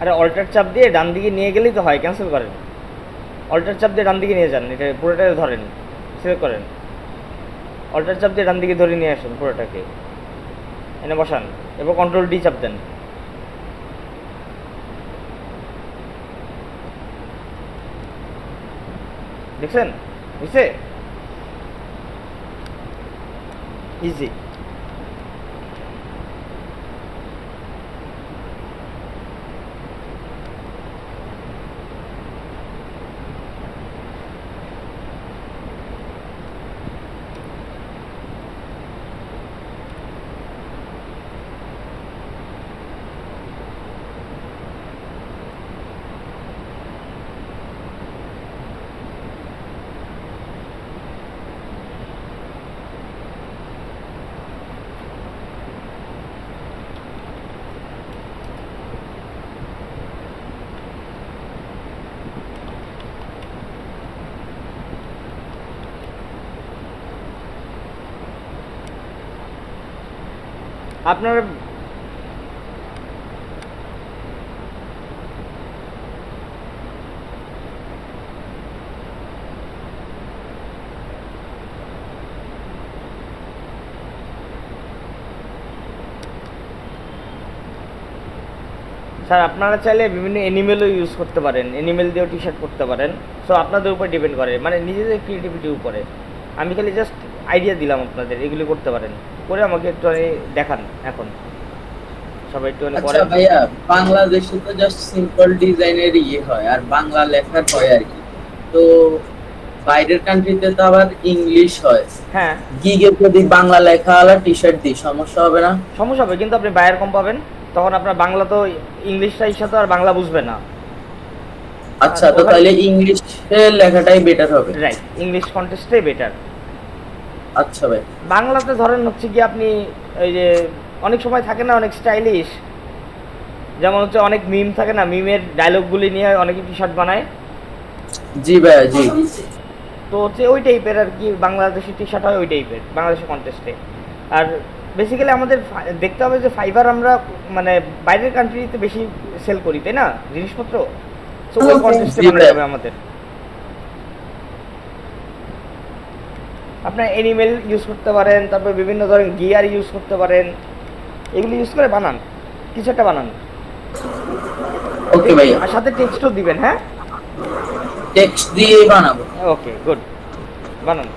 আরে অল্টার চাপ দিয়ে ডান দিকে নিয়ে গেলেই তো হয়, ক্যান্সেল করেন। অল্টার চাপ দিয়ে ডান দিকে নিয়ে যান, এটা পুরোটাই ধরেন, সিলেক্ট করেন। অল্টার চাপ দিয়ে ডান দিকে ধরে নিয়ে আসেন পুরোটাকে, এনে বসান, এরপর কন্ট্রোল ডি চাপ দেন। দেখছেন বুঝছে? ইজি। আপনার স্যার আপনারা চাইলে বিভিন্ন অ্যানিমেলও ইউজ করতে পারেন, অ্যানিমেল দিয়েও টি শার্ট করতে পারেন। সো আপনাদের উপর ডিপেন্ড করে, মানে নিজেদের ক্রিয়েটিভিটির উপরে। আমি খালি জাস্ট আইডিয়া দিলাম আপনাদের, এগুলি করতে পারেন। করে আমাকে একটু দেখান এখন সবাই একটু আচ্ছা করেন। ভাইয়া, বাংলাদেশে তো জাস্ট সিম্পল ডিজাইনের ইয়ে হয় আর বাংলা লেখার হয় আর কি, তো বাইরের কান্ট্রিতে তো আবার ইংলিশ হয়। হ্যাঁ, গিগে যদি বাংলা লেখা আলা টি শার্ট দিই সমস্যা হবে না? সমস্যা হবে, কিন্তু আপনি বায়ার কম পাবেন। তখন আপনার বাংলা তো ইংলিশটা সাথে আর বাংলা বুঝবে না। আচ্ছা, তো তাহলে ইংলিশে লেখাটাই বেটার হবে। রাইট, ইংলিশ কন্টেস্টটাই বেটার। আচ্ছা ভাই। বাংলাতে ধরেন হচ্ছে কি আপনি এই যে অনেক সময় থাকে না অনেক স্টাইলিশ, যেমন হচ্ছে অনেক মিম থাকে না, মিমের ডায়লগগুলি নিয়ে অনেকে টি শার্ট বানায়। জি ভাইয়া, জি। তো হচ্ছে ওই টাইপের আর কি বাংলাদেশি টি শার্ট হয় ওই টাইপের বাংলাদেশের কন্টেস্টে। আর বেসিক্যালি আমাদের দেখতে হবে যে ফাইবার আমরা মানে বাইরের কান্ট্রিতে বেশি সেল করি, তাই না জিনিসপত্র? সো ওই কন্টেস্টে জি বানাতে ভাই। হবে আমাদের। আপনার অ্যানিমেল ইউজ করতে পারেন, তারপর বিভিন্ন ধরনের গিয়ার ইউজ করতে পারেন, এগুলো ইউজ করে বানান, কিছু একটা বানান। ওকে ভাইয়া, আর সাথে টেক্সটও দিবেন। হ্যাঁ, টেক্সট দিয়ে বানাবো। ওকে, গুড, বানান।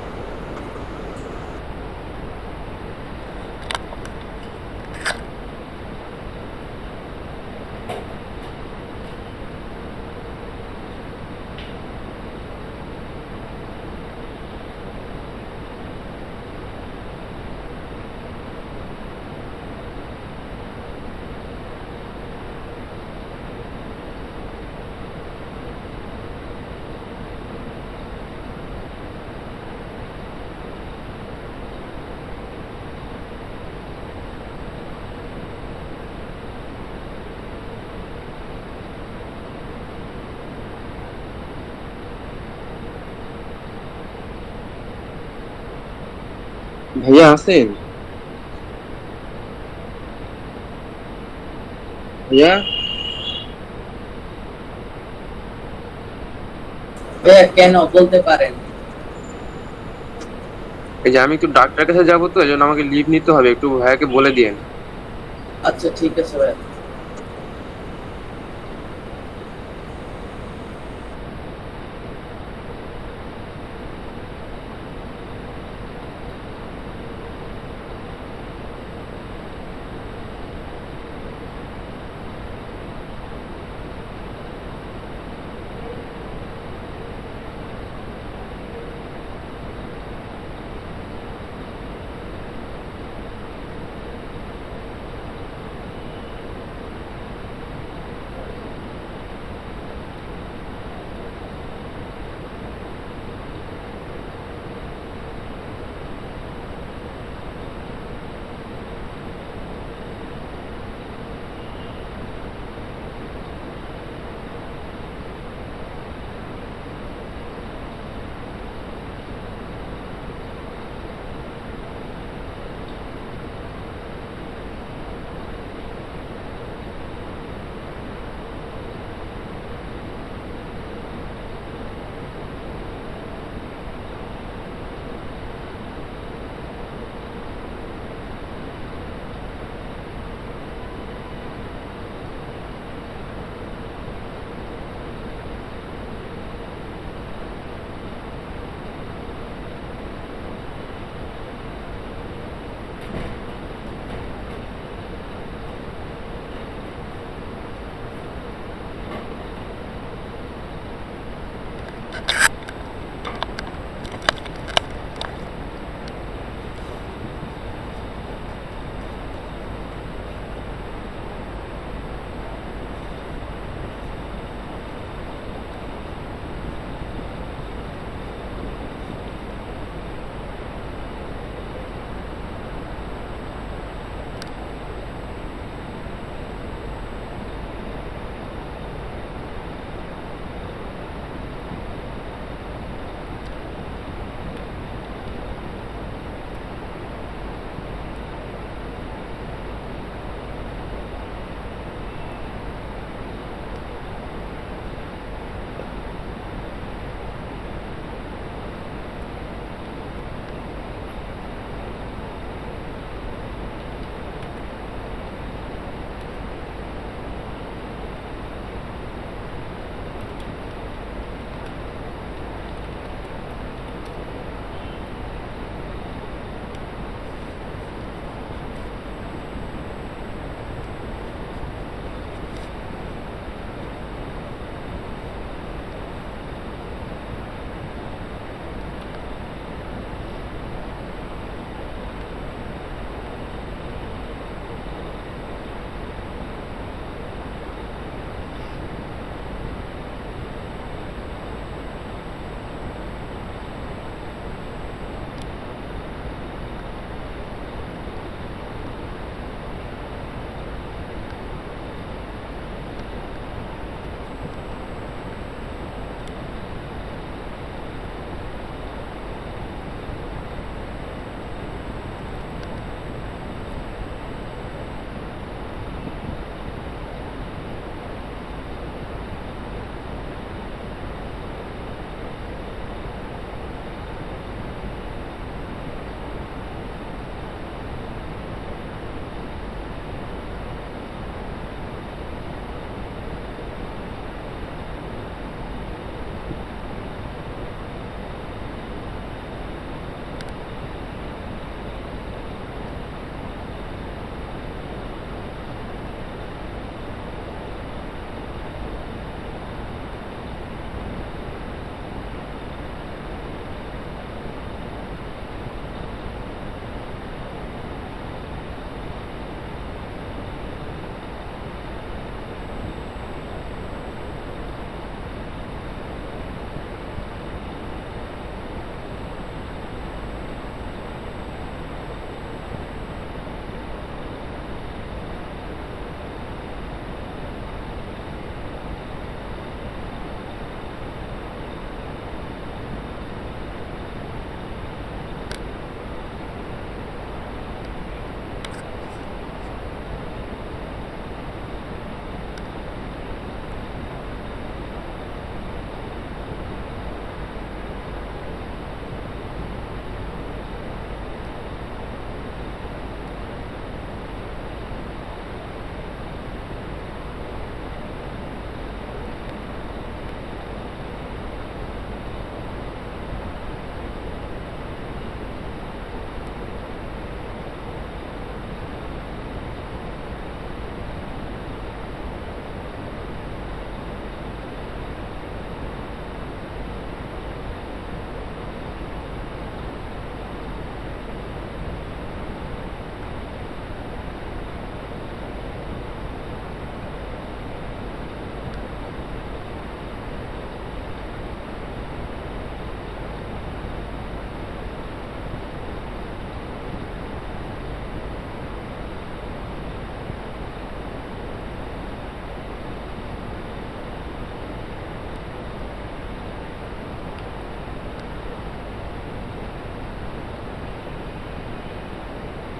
ভাইয়া আছেন? ভাইয়া ভাইয়া কেন বলতে পারেন? এই যে আমি একটু ডাক্তার কাছে যাবো, তো এই জন্য আমাকে লিভ নিতে হবে, একটু ভাইয়াকে বলে দিয়েন। আচ্ছা ঠিক আছে ভাইয়া।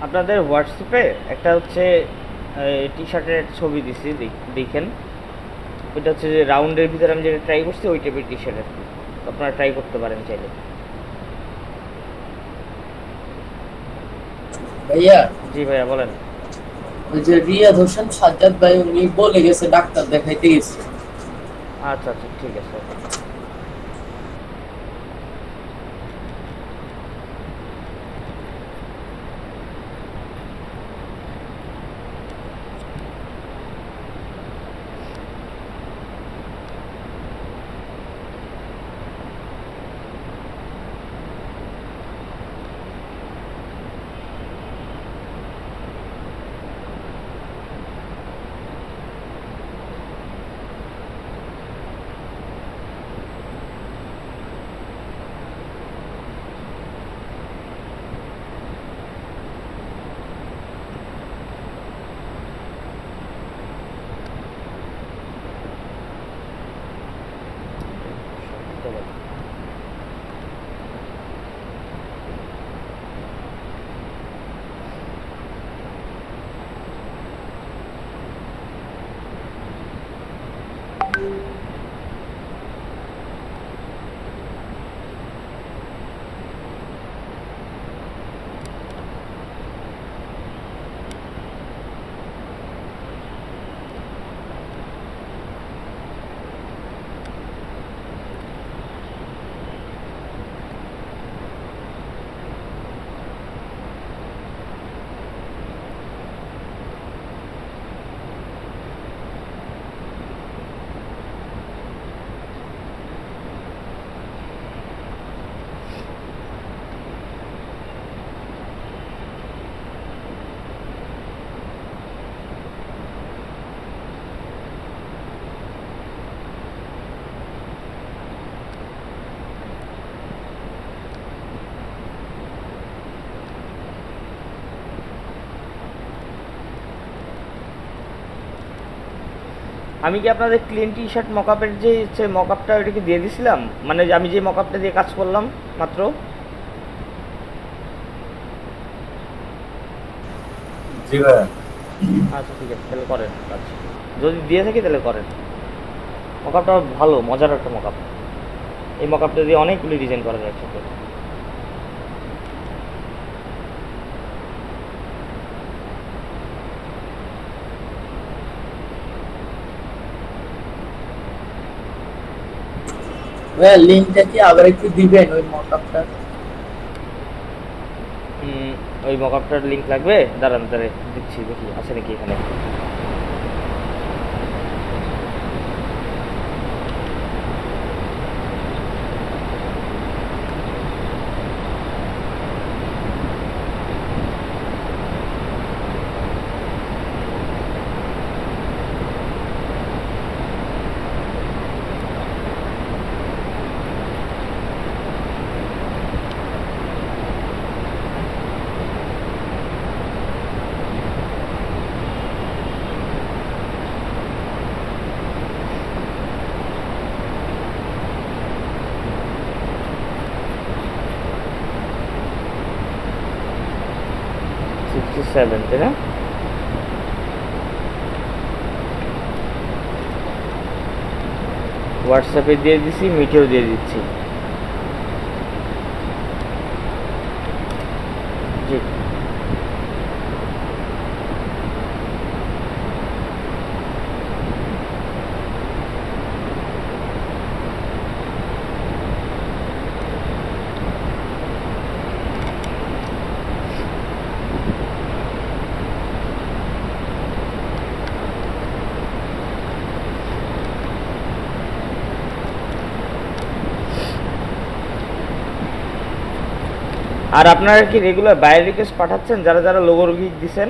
আপনাদের হোয়াটসঅ্যাপে একটা হচ্ছে টি শার্টের ছবি দিছি, দেখেন। ওইটা হচ্ছে যে রাউন্ডের ভিতরে আমি যেটা ট্রাই করছি ওই টাইপের টি শার্ট আর কি। আপনারা ট্রাই করতে পারেন চাইলে। ভাইয়া, জি ভাইয়া বলেন। ওই যে রিয়াদ হোসেন সাজ্জাদ ভাই উনি বলে গেছে ডাক্তার দেখাইতে গেছে। আচ্ছা আচ্ছা ঠিক আছে। আমি কি আপনাদের ক্লিন টি শার্ট মকআপের যে হচ্ছে মকআপটা ওইটাকে দিয়ে দিছিলাম, মানে যে আমি যে মকআপটা দিয়ে কাজ করলাম মাত্র? জি ভাই। আচ্ছা ঠিক আছে, তাহলে করেন কাজ। যদি দিয়ে থাকি তাহলে করেন। মকআপটা ভালো, মজার একটা মকআপ। এই মকআপটা দিয়ে অনেকগুলি ডিজাইন করা যায় একসাথে। ভাইয়া লিংকটা কি আবার একটু দিবেন ওই মকআপটা? ওই মকআপটার লিংক লাগবে? দাঁড়ান দিচ্ছি, দেখি আছে নাকি এখানে। সেভেন, তাই না? হোয়াটসঅ্যাপে দিয়ে দিচ্ছি, মিটেও দিয়ে দিচ্ছি। জি আর আপনারা কি রেগুলার বাইরে রিকোয়েস্ট পাঠাচ্ছেন যারা যারা লোগো গিগ দিবেন?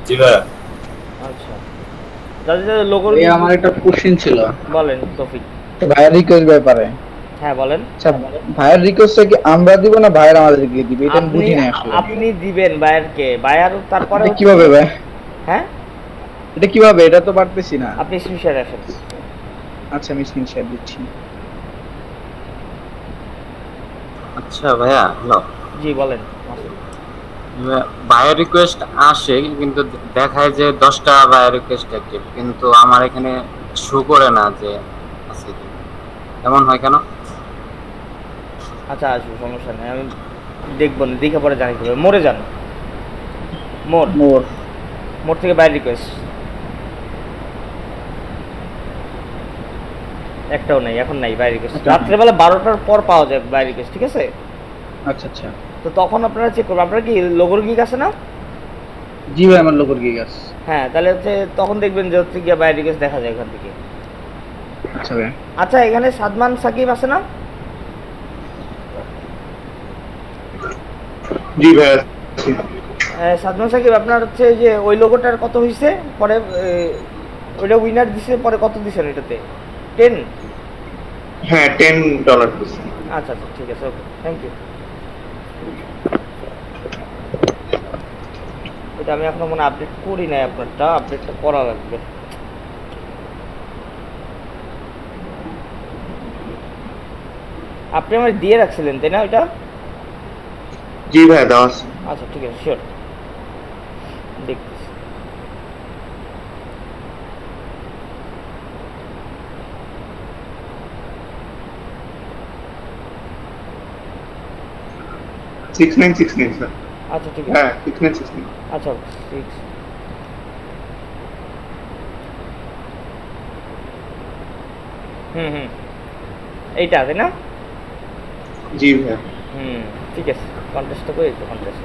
জি ভাই। আচ্ছা, যারা যারা লোগো এই আমার একটা কোশ্চেন ছিল। বলেন তৌফিক। ভাইয়ের রিকোয়েস্ট ব্যাপারে। হ্যাঁ বলেন। আচ্ছা, ভাইয়ের রিকোয়েস্টটা কি আমরা দিব না ভাইয়ের আমাদেরকে দিবে? এটা বুঝি না আসলে। আপনি দিবেন বায়ারকে, বায়ার তারপরে কিভাবে ভাই? হ্যাঁ এটা কিভাবে? এটা তো পারতেছি না। আপনি স্ক্রিনশট আসেন। আচ্ছা আমি স্ক্রিনশট দিচ্ছি। আচ্ছা ভাইয়া, হ্যালো। জি বলেন। বায়ো রিকোয়েস্ট আসে কিন্তু দেখায় যে 10টা বায়ো রিকোয়েস্ট অ্যাক্টিভ, কিন্তু আমার এখানে শো করে না যে আছে কি। এমন হয় কেন? আচ্ছা আসবো, সমস্যা নেই, আমি দেখবো না, দেখে পরে জানিয়ে দেবো। মোড়ে যান, মোড় মোর মোড় থেকে বাইরে রিকোয়েস্ট একটাও নাই, এখন নাই বাইরে রিকোয়েস্ট। আচ্ছা। রাত্রেবেলা 12টার পর পাওয়া যায় বাইরে রিকোয়েস্ট, ঠিক আছে? আচ্ছা আচ্ছা। তো তখন আপনারা চেক করবেন। আপনার কি লোগোর গিগ আছে না? জি ভাই, আমার লোকের গিগ আছে। হ্যাঁ, তাহলে হচ্ছে তখন দেখবেন যে হচ্ছে গিয়ে বাইরে রিকোয়েস্ট দেখা যায় এখান থেকে। আচ্ছা ভাই। আচ্ছা, এখানে সাদমান সাকিব আছে না? জি ভাই। সাদমান সাকিব, আপনার হচ্ছে যে ওই লোগোটার কত হয়েছে পরে? ওইটা উইনার দিছে, পরে কত দিছেন ওইটাতে? 10? হ্যাঁ, $10 দিছি। আচ্ছা আচ্ছা, ঠিক আছে, ওকে, থ্যাংক ইউ। এটা আমি এখনো মনে আপডেট করি নাই, আপনারটা আপডেটটা করা লাগবে। আপনি আমার দিয়ে রাখছিলেন তাই না ওইটা? জি ভাই, দেওয়া আছে। আচ্ছা ঠিক আছে, শিওর, দেখতেছি। $6969 স্যার। আচ্ছা ঠিক আছে, হ্যাঁ, 6969। আচ্ছা 6। হুম, এইটা তাই না? জি ভাই। ঠিক আছে, কন্টেস্টটা করে একটু কন্টেস্ট।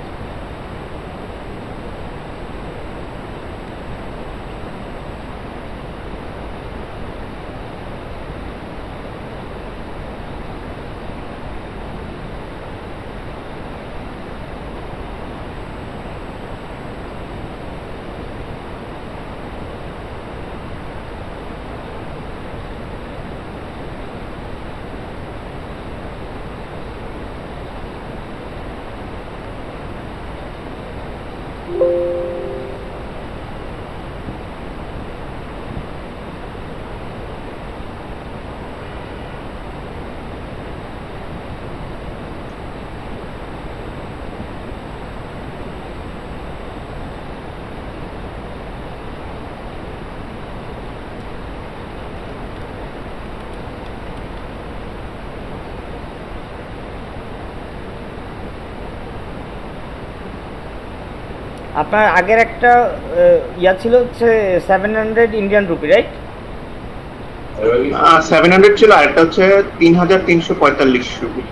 আপনার আগের একটা ইয়া ছিল হচ্ছে 700 ইন্ডিয়ান রুপি, রাইট? 700 ছিল, আর একটা হচ্ছে 3345 রুপি।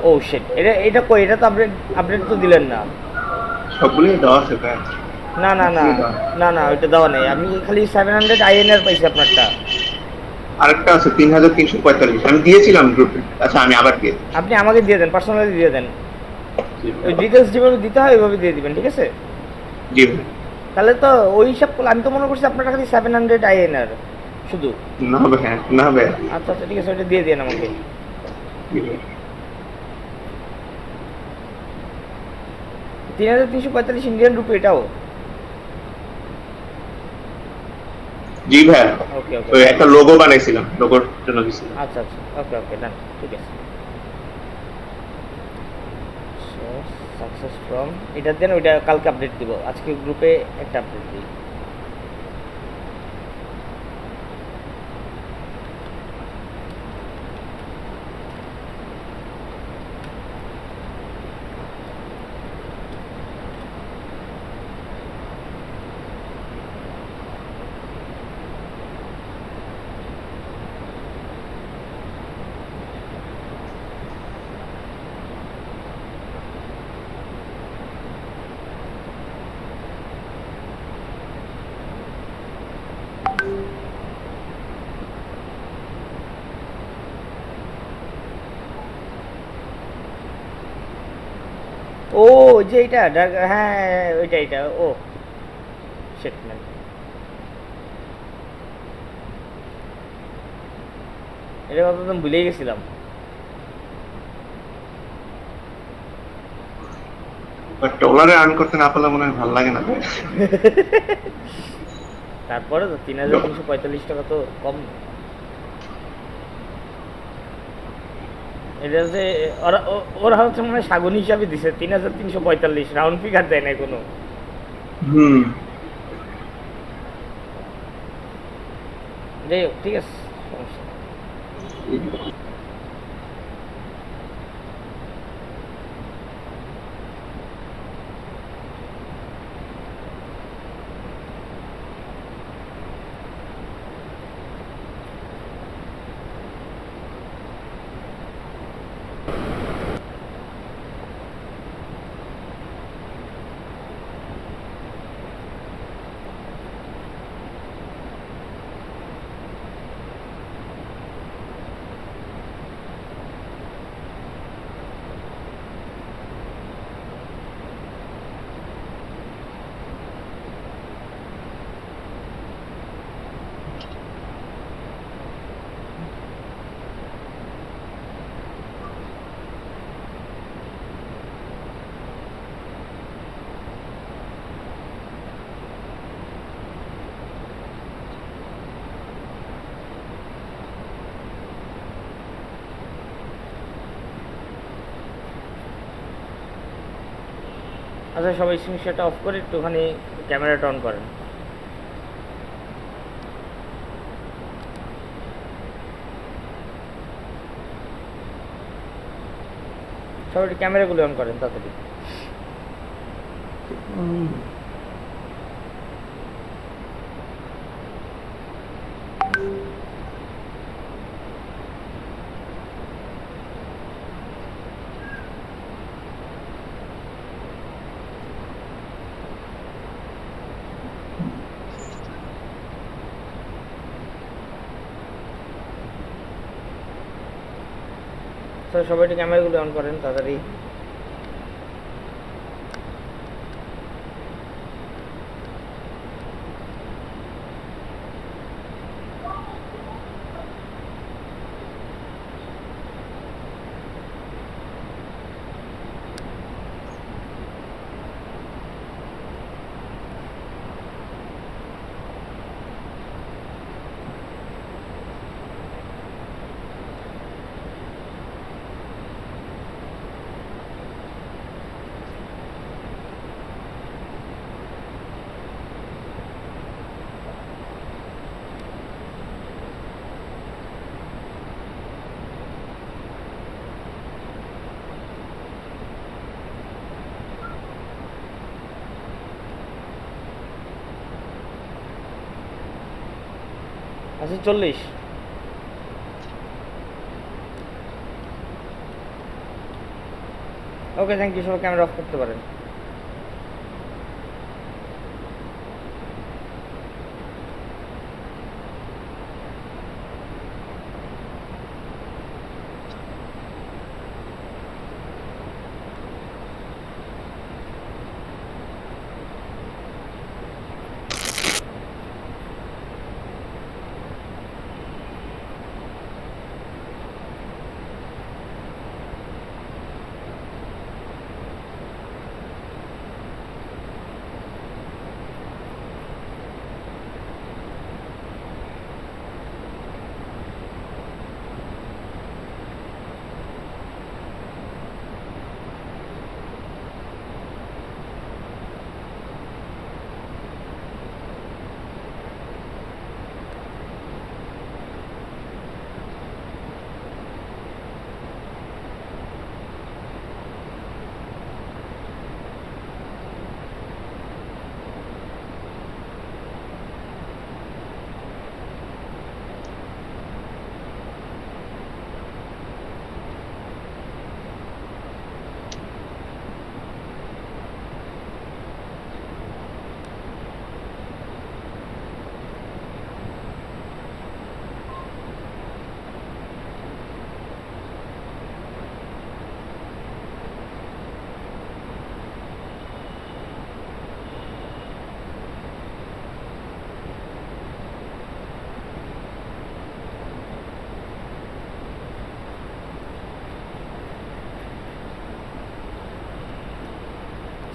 ও শিট, এটা কই? এটা তো আপডেট তো দিলেন না। সবগুলোই দেওয়া আছে ভাই। না না না না না, ওইটা দেওয়া নেই, আমি খালি 700 INR পাইছি আপনারটা। আরেকটা আছে 3345, আমি দিয়েছিলাম গ্রুপে। আচ্ছা, আমি আবার দিয়ে দিই। আপনি আমাকে দিয়ে দেন, পার্সোনালি দিয়ে দেন। ওই ডিটেলস যেভাবে দিতে হয় ওইভাবে দিয়ে দিবেন, ঠিক আছে? জি ভাই। তাহলে তো ওই হিসাব করলে আমি তো মনে করছি আপনারটা খালি 700 INR শুধু। না ভাই, না ভাই। আচ্ছা আচ্ছা, ঠিক আছে, ওইটা দিয়ে দেন আমাকে। জি ভাই। 3345 ইন্ডিয়ান রুপি এটাও? জি ভাই। ওকে ওকে, ওই একটা লোগো বানাইছিলাম, লোগোর জন্য দিছিলাম। আচ্ছা আচ্ছা, ওকে ওকে, ডান, ঠিক আছে। সাকসেস ফ্রম এটা দেন, ওইটা কালকে আপডেট দিব, আজকে গ্রুপে একটা আপডেট দিই। ও যে এটা হ্যাঁ, ওইটা এটা, ও শিট ম্যান, এটা কথা তো ভুলেই গেছিলাম। ডলারে আর্ন করতে না পারলে মনে হয় ভালো লাগে না। তারপরে তো 3345 টাকা তো কম। এটা যে ওরা হচ্ছে মানে সাগুন হিসাবে দিছে 3345, রাউন্ড ফিগার দেয় না কোনো। যাই হোক, ঠিক আছে, সমস্যা নেই। আচ্ছা, সবাই স্ক্রিনশটটা অফ করে একটুখানি ক্যামেরাটা অন করেন। সবাই একটু ক্যামেরাগুলো অন করেন তাড়াতাড়ি। সবাই একটু ক্যামেরাগুলো অন করেন তাড়াতাড়ি। আচ্ছা, 40। ওকে, থ্যাংক ইউ। সবাই ক্যামেরা অফ করতে পারেন।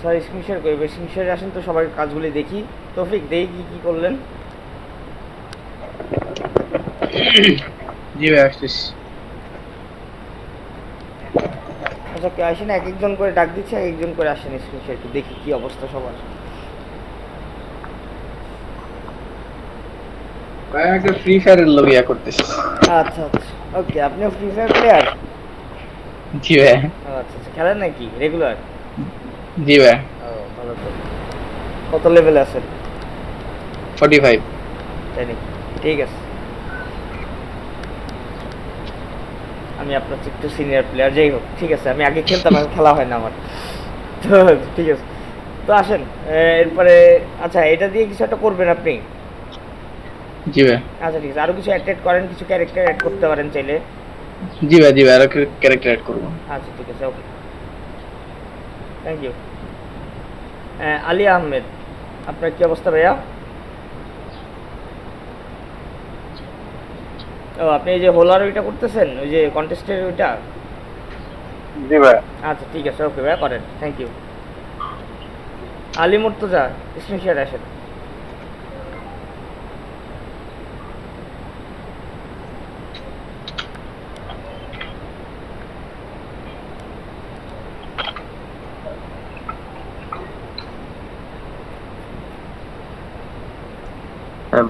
স্যার স্ক্রিন শেয়ার করবে, স্ক্রিন শেয়ারে আসেন তো সবাই কাজগুলি দেখি। তৌফিক, দেখি কি করলেন। জি ভাই, আসতেছি। আচ্ছা কেউ আসেন, এক একজন করে ডাক দিচ্ছে, এক একজন করে আসেন স্ক্রিনশট একটু দেখি কি অবস্থা সবার। ভাই একটা ফ্রি ফায়ারের লবি করতেছি। আচ্ছা আচ্ছা, ওকে। আপনিও ফ্রি ফায়ার প্লেয়ার? জি ভাই। আচ্ছা আচ্ছা, খেলেন নাকি রেগুলার? জি ভাই। ও ভালো তো। কত লেভেলে আছেন? 45। তাই নাকি? ঠিক আছে, আমি আপনার চেয়ে একটু সিনিয়র প্লেয়ার, যাই হোক ঠিক আছে। আমি আগে খেলতাম, এখন খেলা হয় না আমার। তো ঠিক আছে, তো আসেন এরপরে। আচ্ছা এটা দিয়ে কিছু একটা করবেন আপনি? জি ভাই। আচ্ছা ঠিক আছে, আরো কিছু অ্যাড করেন, কিছু ক্যারেক্টার অ্যাড করতে পারেন চাইলে। জি ভাই, জি ভাই, আর ক্যারেক্টার অ্যাড করব। আচ্ছা ঠিক আছে, ওকে, থ্যাংক ইউ। আলী আহমেদ, আপনার কি অবস্থা ভাইয়া? ও আপনি এই যে হোলার ওইটা করতেছেন, ওই যে কন্টেস্টের ওইটা? জি ভাই। আচ্ছা ঠিক আছে, ওকে ভাইয়া, করেন, thank you. Ali Murtaza, screenshot আসেন।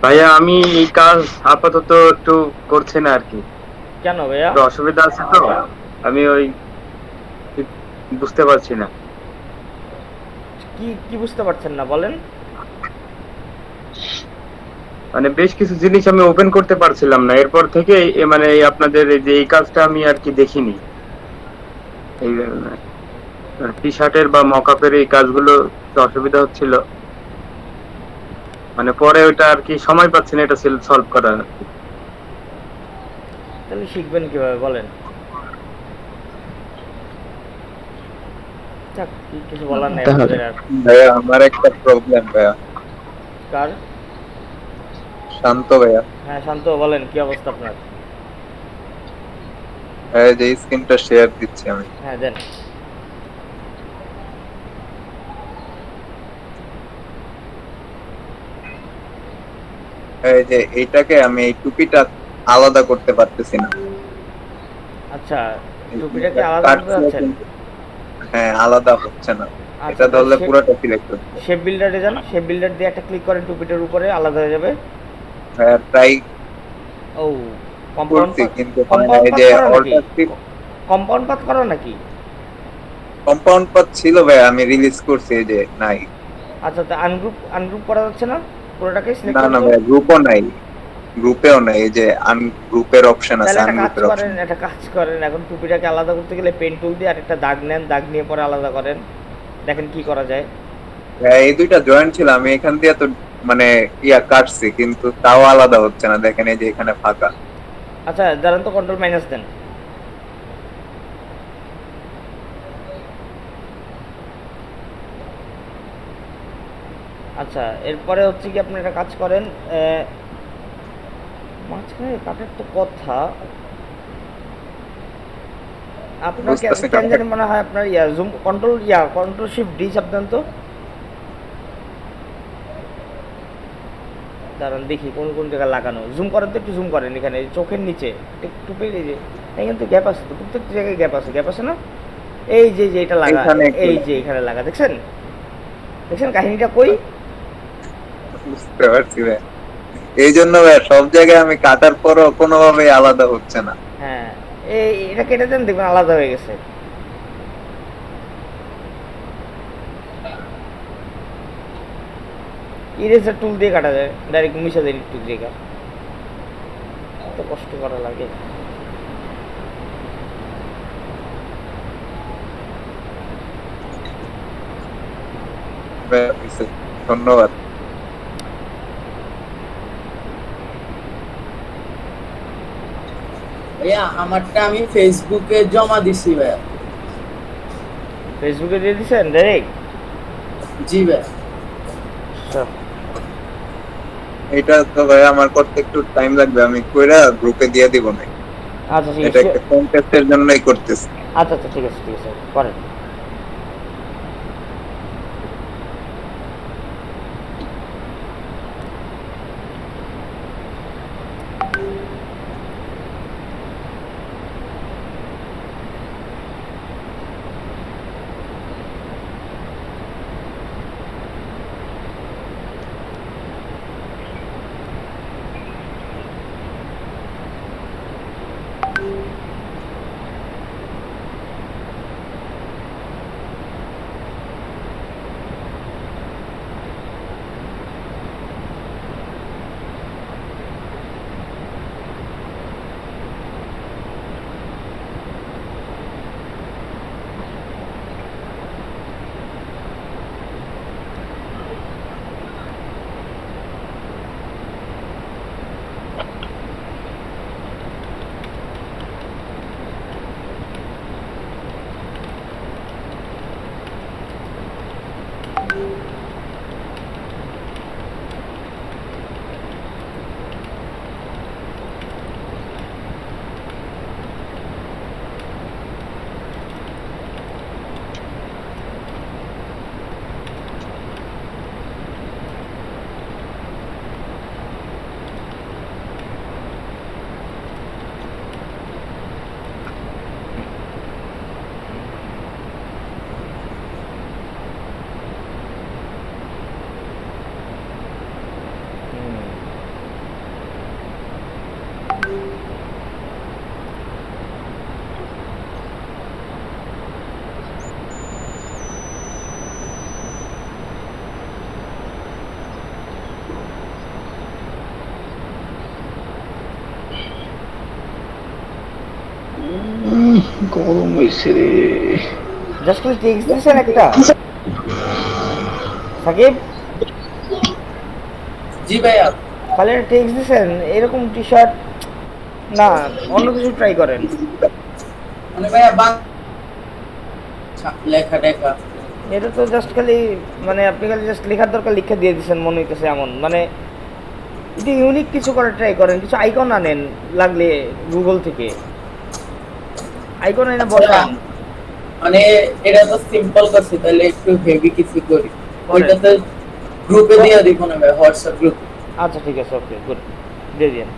ভাইয়া আমি এই কাজ আপাতত একটু করছি না আর কি। কেন ভাইয়া? একটু অসুবিধা আছে তো, আমি ওই ঠিক বুঝতে পারছি না। কি কি বুঝতে পারছেন না বলেন? মানে বেশ কিছু জিনিস আমি ওপেন করতে পারছিলাম না, এরপর থেকে মানে এই আপনাদের এই যে এই কাজটা আমি আর কি দেখিনি। এই টি শার্টের বা মকআপের এই কাজগুলো অসুবিধা হচ্ছিল, মানে পরে ওইটা আর কি সময় পাচ্ছি না এটা সলভ করার। তাহলে শিখবেন কিভাবে বলেন? যাক, কিছু বলার নাই আমাদের আর। ভাইয়া আমার একটা প্রবলেম ভাইয়া। কার? শান্ত ভাইয়া। হ্যাঁ শান্ত, বলেন কি অবস্থা আপনার? এই যে স্ক্রিনটা শেয়ার দিচ্ছি আমি। হ্যাঁ দেন। এই যে এইটাকে আমি এই টুপিটা আলাদা করতে পারতেছি না। আচ্ছা, টুপিটাকে আলাদা করতে যাচ্ছেন? হ্যাঁ আলাদা হচ্ছে না, আচ্ছা, এটা ধরলে পুরোটা সিলেক্ট করতে। শেপ বিল্ডারে যান, শেপ বিল্ডার দিয়ে একটা ক্লিক করেন, টুপিটার উপরে আলাদা হয়ে যাবে। হ্যাঁ ট্রাই ও কম্পাউন্ড করছি কিন্তু কম্পাউন্ড এই পাথ যে করা নাকি? অল্টারনেটিভ কম্পাউন্ড পাথ করা নাকি? কম্পাউন্ড পাথ ছিল ভাই, আমি রিলিজ করছি, এই যে নাই। আচ্ছা তো আনগ্রুপ করা যাচ্ছে না পুরোটাকে সিলেক্ট না করুন? না ভাই, গ্রুপও নাই, গ্রুপেও নাই, এই যে আনগ্রুপের অপশন আছে, তাহলে একটা কাজ আনগ্রুপের অপশন। করেন, একটা কাজ করেন, এখন টুপিটাকে আলাদা করতে গেলে পেন টুল দিয়ে আরেকটা দাগ নেন, দাগ নিয়ে পরে আলাদা করেন, দেখেন কি করা যায়। হ্যাঁ এই দুইটা জয়েন্ট ছিল, আমি এখান দিয়ে তো মানে কাটছি, কিন্তু তাও আলাদা হচ্ছে না, দেখেন এই যে এখানে ফাঁকা। আচ্ছা দাঁড়ান তো, কন্ট্রোল মাইনাস দেন। আচ্ছা এরপরে হচ্ছে কি আপনি একটা কাজ করেন, মাঝখানে কাটার তো কথা, আপনার কেন জানি মনে হয় আপনার জুম কন্ট্রোল শিফট ডি চাপ দেন তো। দাঁড়ান দেখি কোন কোন জায়গায় লাগানো। জুম করেন তো, একটু জুম করেন, এখানে চোখের নিচে একটু পেয়ে যে এখানে তো গ্যাপ আছে, তো প্রত্যেকটা জায়গায় গ্যাপ আছে না? এই যে এটা লাগা, এই যে এখানে লাগা, দেখছেন কাহিনীটা কই? বুঝতে পারছি ভাই, এই জন্য ভাই সব জায়গায় আমি কাটার পরও কোনোভাবে আলাদা হচ্ছে না। হ্যাঁ এটা কেটে দেন, দেখবেন আলাদা হয়ে গেছে। ইরেজার টুল দিয়ে কাটা যায়, ডাইরেক্ট মিশা দেয় একটু জায়গা, এত কষ্ট করা লাগে। ধন্যবাদ। ভাইয়া আমারটা আমি ফেসবুকে জমা দিছি ভাইয়া। ফেসবুকে দিয়ে দিছেন ডাইরেক্ট? জি ভাই। এটা তো ভাই আমার করতে একটু টাইম লাগবে, আমি কইরা গ্রুপে দিয়ে দিব না। আচ্ছা ঠিক এটা আছে, একটা কন্টেস্টের জন্যই করতেছি। আচ্ছা ঠিক আছে করেন। গরম হয়েছে রে। জাস্ট খালি টেক্সট দিছেন একটা সাকিব, জি ভাইয়া। খালি টেক্সট দিছেন এরকম টি শার্ট না, অন্য কিছু ট্রাই করেন। মানে ভাইয়া লেখা টেখা এটা তো জাস্ট খালি মানে আপনি খালি জাস্ট লেখার দরকার লিখে দিয়ে দিচ্ছেন মনে হইতেছে এমন। মানে এটা ইউনিক কিছু করার ট্রাই করেন, কিছু আইকন আনেন লাগলে গুগল থেকে, আইকন এনে বসান। মানে এটা তো সিম্পল করছি, তাহলে একটু হেভি কিছু করি। ওইটাতে গ্রুপে দিয়ে দিব না ভাই, হোয়াটসঅ্যাপ গ্রুপ। আচ্ছা ঠিক আছে, ওকে গুড, দিয়ে দিন।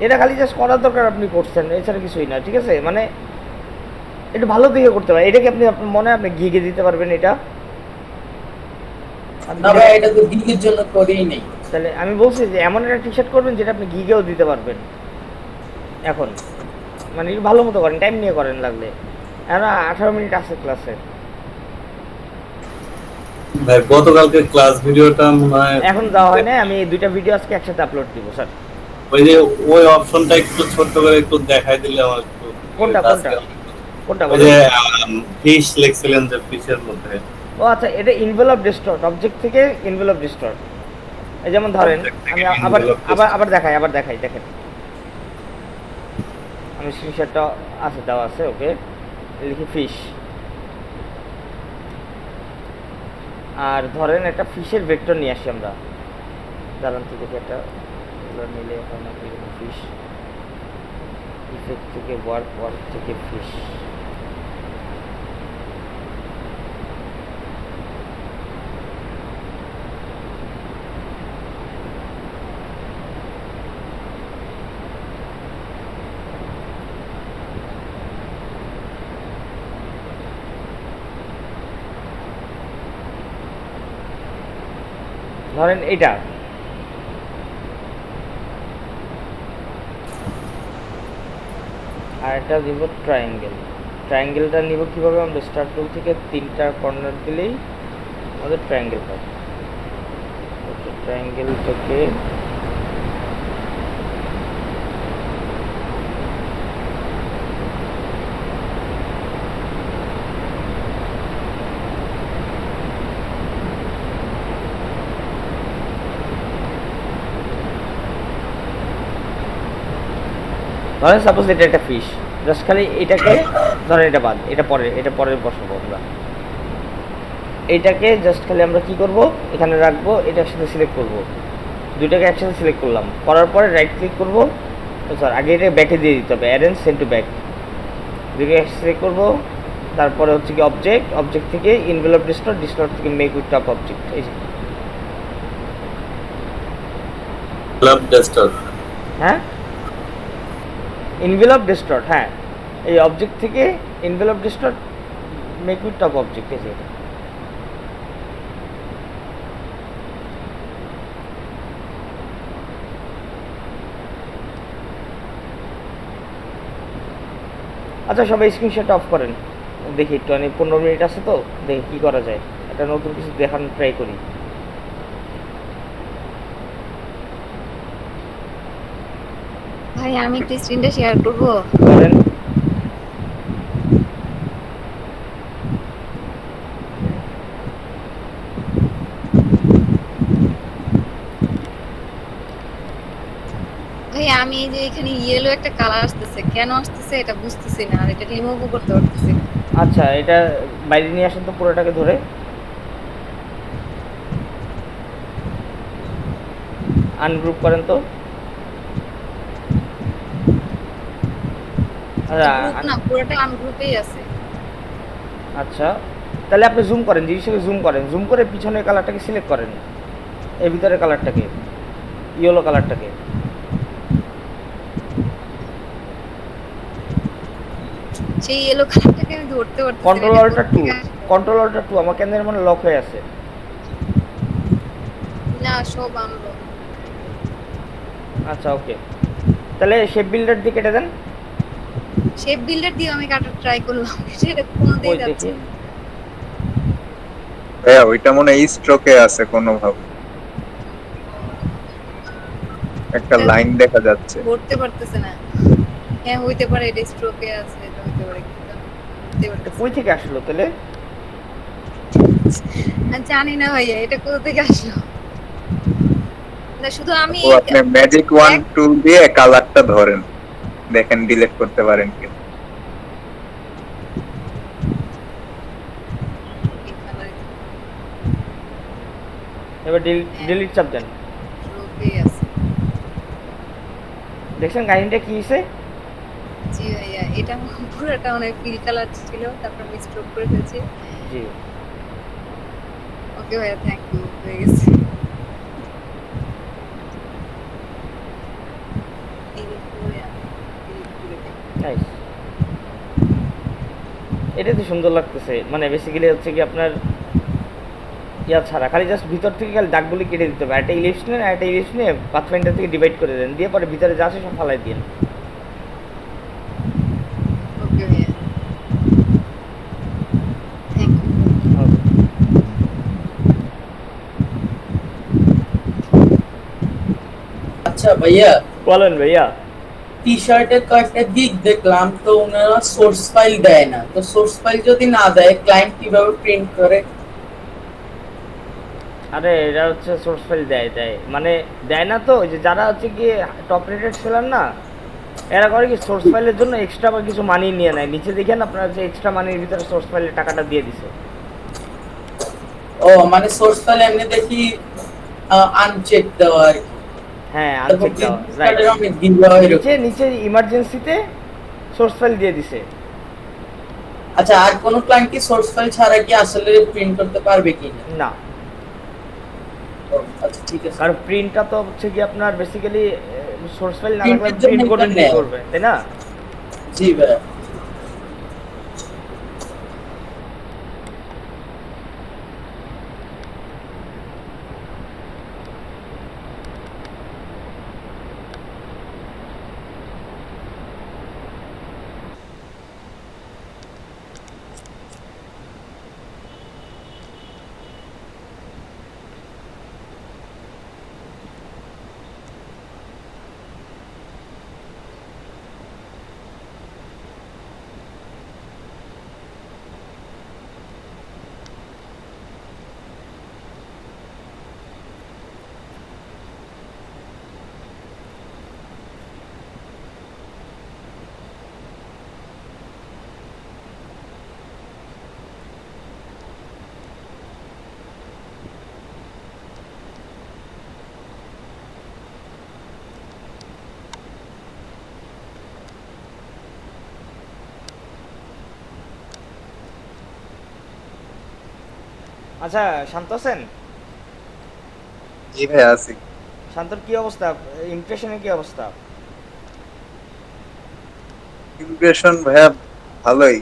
এটা খালি জাস্ট করার দরকার, আপনি করছেন, এছাড়া কিছুই না, ঠিক আছে? মানে এটা ভালো দিকে করতে পারেন। এটাকে আপনি আপনার মনে আপনি গিগে দিতে পারবেন এটা? না ভাই, এটা তো গিগের জন্য করেই নেই। তাহলে আমি বলছি যে এমন একটা টি শার্ট করবেন যেটা আপনি গিগেও দিতে পারবেন এখন। মানে একটু ভালো মতো করেন, টাইম নিয়ে করেন লাগলে। এখন 18 মিনিট আছে ক্লাসে। ভাই গতকালকে ক্লাস ভিডিওটা মনে হয় এখন দেওয়া হয় না, আমি এই দুইটা ভিডিও আজকে একসাথে আপলোড দিব স্যার। ওই যে ওই অপশনটা একটু ছোট করে একটু দেখাই দিলে আমার একটু। কোনটা কোনটা কোনটা ওই যে ফিশ লেখছিলেন যে ফিশের মধ্যে। ও আচ্ছা, এটা ইনভেলপ ডিস্টর্ট, অবজেক্ট থেকে ইনভেলপ ডিস্টর্ট। এই যেমন ধরেন আমি আবার আবার আবার দেখাই দেখেন, আমি স্ক্রিনশটটা আছে দেওয়া আছে, ওকে। লিখি ফিশ, আর ধরেন একটা ফিশের ভেক্টর নিয়ে আসি আমরা। দাঁড়ান তো দেখি একটা নিলে ফিশ ইফেক্ট থেকে ওয়ার্ক থেকে ফিশ। ধরেন এটা, আর এটা দিব ট্রায়াঙ্গেল। ট্রায়াঙ্গেলটা নিব কিভাবে? আমরা স্টার টুল থেকে 3টা কর্নার দিলেই আমাদের ট্রায়াঙ্গেল পাবে। ওকে, ট্রায়াঙ্গেলটাকে ধরেন সাপোজ এটা একটা ফিশ, জাস্ট খালি এটাকে ধরেন এটা বাদ, এটা পরে বসাবো আমরা। এইটাকে জাস্ট খালি আমরা কি করব, এখানে রাখবো, এটা একসাথে সিলেক্ট করব, দুইটাকে একসাথে সিলেক্ট করলাম, করার পরে রাইট ক্লিক করব। স্যার আগে এটা ব্যাকে দিয়ে দিতে হবে, অ্যারেঞ্জ সেন্ড টু ব্যাক, দুইটাকে সিলেক্ট করব। তারপরে হচ্ছে কি অবজেক্ট থেকে ইনভেলপ ডিস্টর্ট থেকে মেক উইথ টপ অবজেক্ট। এই যে হ্যাঁ, ইনভেলপ ডিস্টর্ট, হ্যাঁ, এই অবজেক্ট থেকে envelope distort make with top object. এই যে আচ্ছা, সবাই স্ক্রিনশট অফ করেন, দেখি একটু। আমি 15 মিনিট আছে তো, দেখি কি করা যায়, একটা নতুন কিছু দেখানোর ট্রাই করি। ভাই আমি একটু স্ক্রিনটা শেয়ার করব। করেন। ভাই আমি এই যে এখানে ইয়েলো একটা কালার আসতেছে, কেন আসতেছে এটা বুঝতেছি না, আর এটা রিমুভও করতে পারতেছি না। আচ্ছা, এটা বাইরে নিয়ে আসেন তো পুরোটাকে ধরে। আনগ্রুপ করেন তো। গ্রুপ না, পুরোটা আনগ্রুপেই আছে। আচ্ছা, তাহলে আপনি জুম করেন, জিনিসটাকে জুম করেন, জুম করে পিছনের কালারটাকে সিলেক্ট করেন, এর ভিতরের কালারটাকে, ইয়েলো কালারটাকে। সেই ইয়েলো কালারটাকে আমি ধরতে পারতেছি না। কন্ট্রোল অল্টার 2 আমার কেন মানে লক হয়ে আছে। না, সব আনলক। আচ্ছা ওকে, তাহলে শেপ বিল্ডার দিয়ে কেটে দেন। শেপ বিল্ডার দিয়ে আমি কাটার ট্রাই করলাম, সেটা কোনোতেই যাচ্ছে না। ভাইয়া ওইটা মনে হয় স্ট্রোকে আছে কোনোভাবে, একটা লাইন দেখা যাচ্ছে। ধরতে পারতেছে না। হ্যাঁ হইতে পারে, এটা স্ট্রোকে আছে, এটা হইতে পারে, হইতে পারে। এটা কই থেকে আসলো তাহলে? জানি না ভাইয়া এটা কোথা থেকে আসলো। না শুধু আমি ও আপনি ম্যাজিক ওয়ান টুল দিয়ে কালারটা ধরেন, দেখেন ডিলিট করতে পারেন কি। এবার ডিলিট চাপ দেন। স্ট্রোকে আছে। দেখছেন কাহিনীটা কি হয়েছে? জি ভাইয়া, এটা পুরোটা অনেক পিল কালার ছিল, তারপর আমি স্ট্রোক করে ফেলছি। জি ওকে ভাইয়া, থ্যাংক ইউ, হয়ে গেছে। নাইস, এটা তো সুন্দর লাগতেছে। মানে বেসিক্যালি হচ্ছে কি আপনার ইয়া ছাড়া খালি জাস্ট ভিতর থেকে খালি দাগগুলি কেটে দিতে হবে। একটা ইলিপস নেন, একটা ইলিপস নিয়ে পাথফাইন্ডার থেকে ডিভাইড করে দেন, দিয়ে পরে ভিতরে যা আছে সব ফালাই দিন। ওকে ভাইয়া, থ্যাংক ইউ। আচ্ছা ভাইয়া, বলেন ভাইয়া। টি শার্টের কয়েকটা দিক দেখলাম, তো ওনারা সোর্স ফাইল দেয় না, তো সোর্স ফাইল যদি না দেয় ক্লায়েন্ট কিভাবে প্রিন্ট করে? আরে এরা হচ্ছে সোর্স ফাইল দেয় দেয় মানে দেয় না তো, ওই যে যারা হচ্ছে কি টপ রেটেড সেলার না, এরা করে কি সোর্স ফাইলের জন্য এক্সট্রা বা কিছু মানি নিয়ে নেয়। নিচে দেখেন আপনারা যে এক্সট্রা মানির ভিতরে সোর্স ফাইলের টাকাটা দিয়ে দিছে। ও মানে সোর্স ফাইল এমনি দেখি আনচেক দেওয়া আর কি। হ্যাঁ আনচেক দেওয়া, রাইট। অনেক দিন দেওয়া নিচে নিচে ইমার্জেন্সিতে সোর্স ফাইল দিয়ে দিছে। আচ্ছা, আর কোন ক্লায়েন্ট কি সোর্স ফাইল ছাড়া কি আসলে প্রিন্ট করতে পারবে কি না? আচ্ছা ঠিক আছে, কারণ প্রিন্টটা তো হচ্ছে কি আপনার বেসিক্যালি সোর্স ফাইল না থাকলে প্রিন্ট করবেন কি করবে, তাই না? জি ভাই। আচ্ছা শান্ত আছেন? জি ভাই আছি। শান্তর কি অবস্থা, ইমপ্রেশনের কি অবস্থা? ইমপ্রেশন ভাইয়া ভালোই,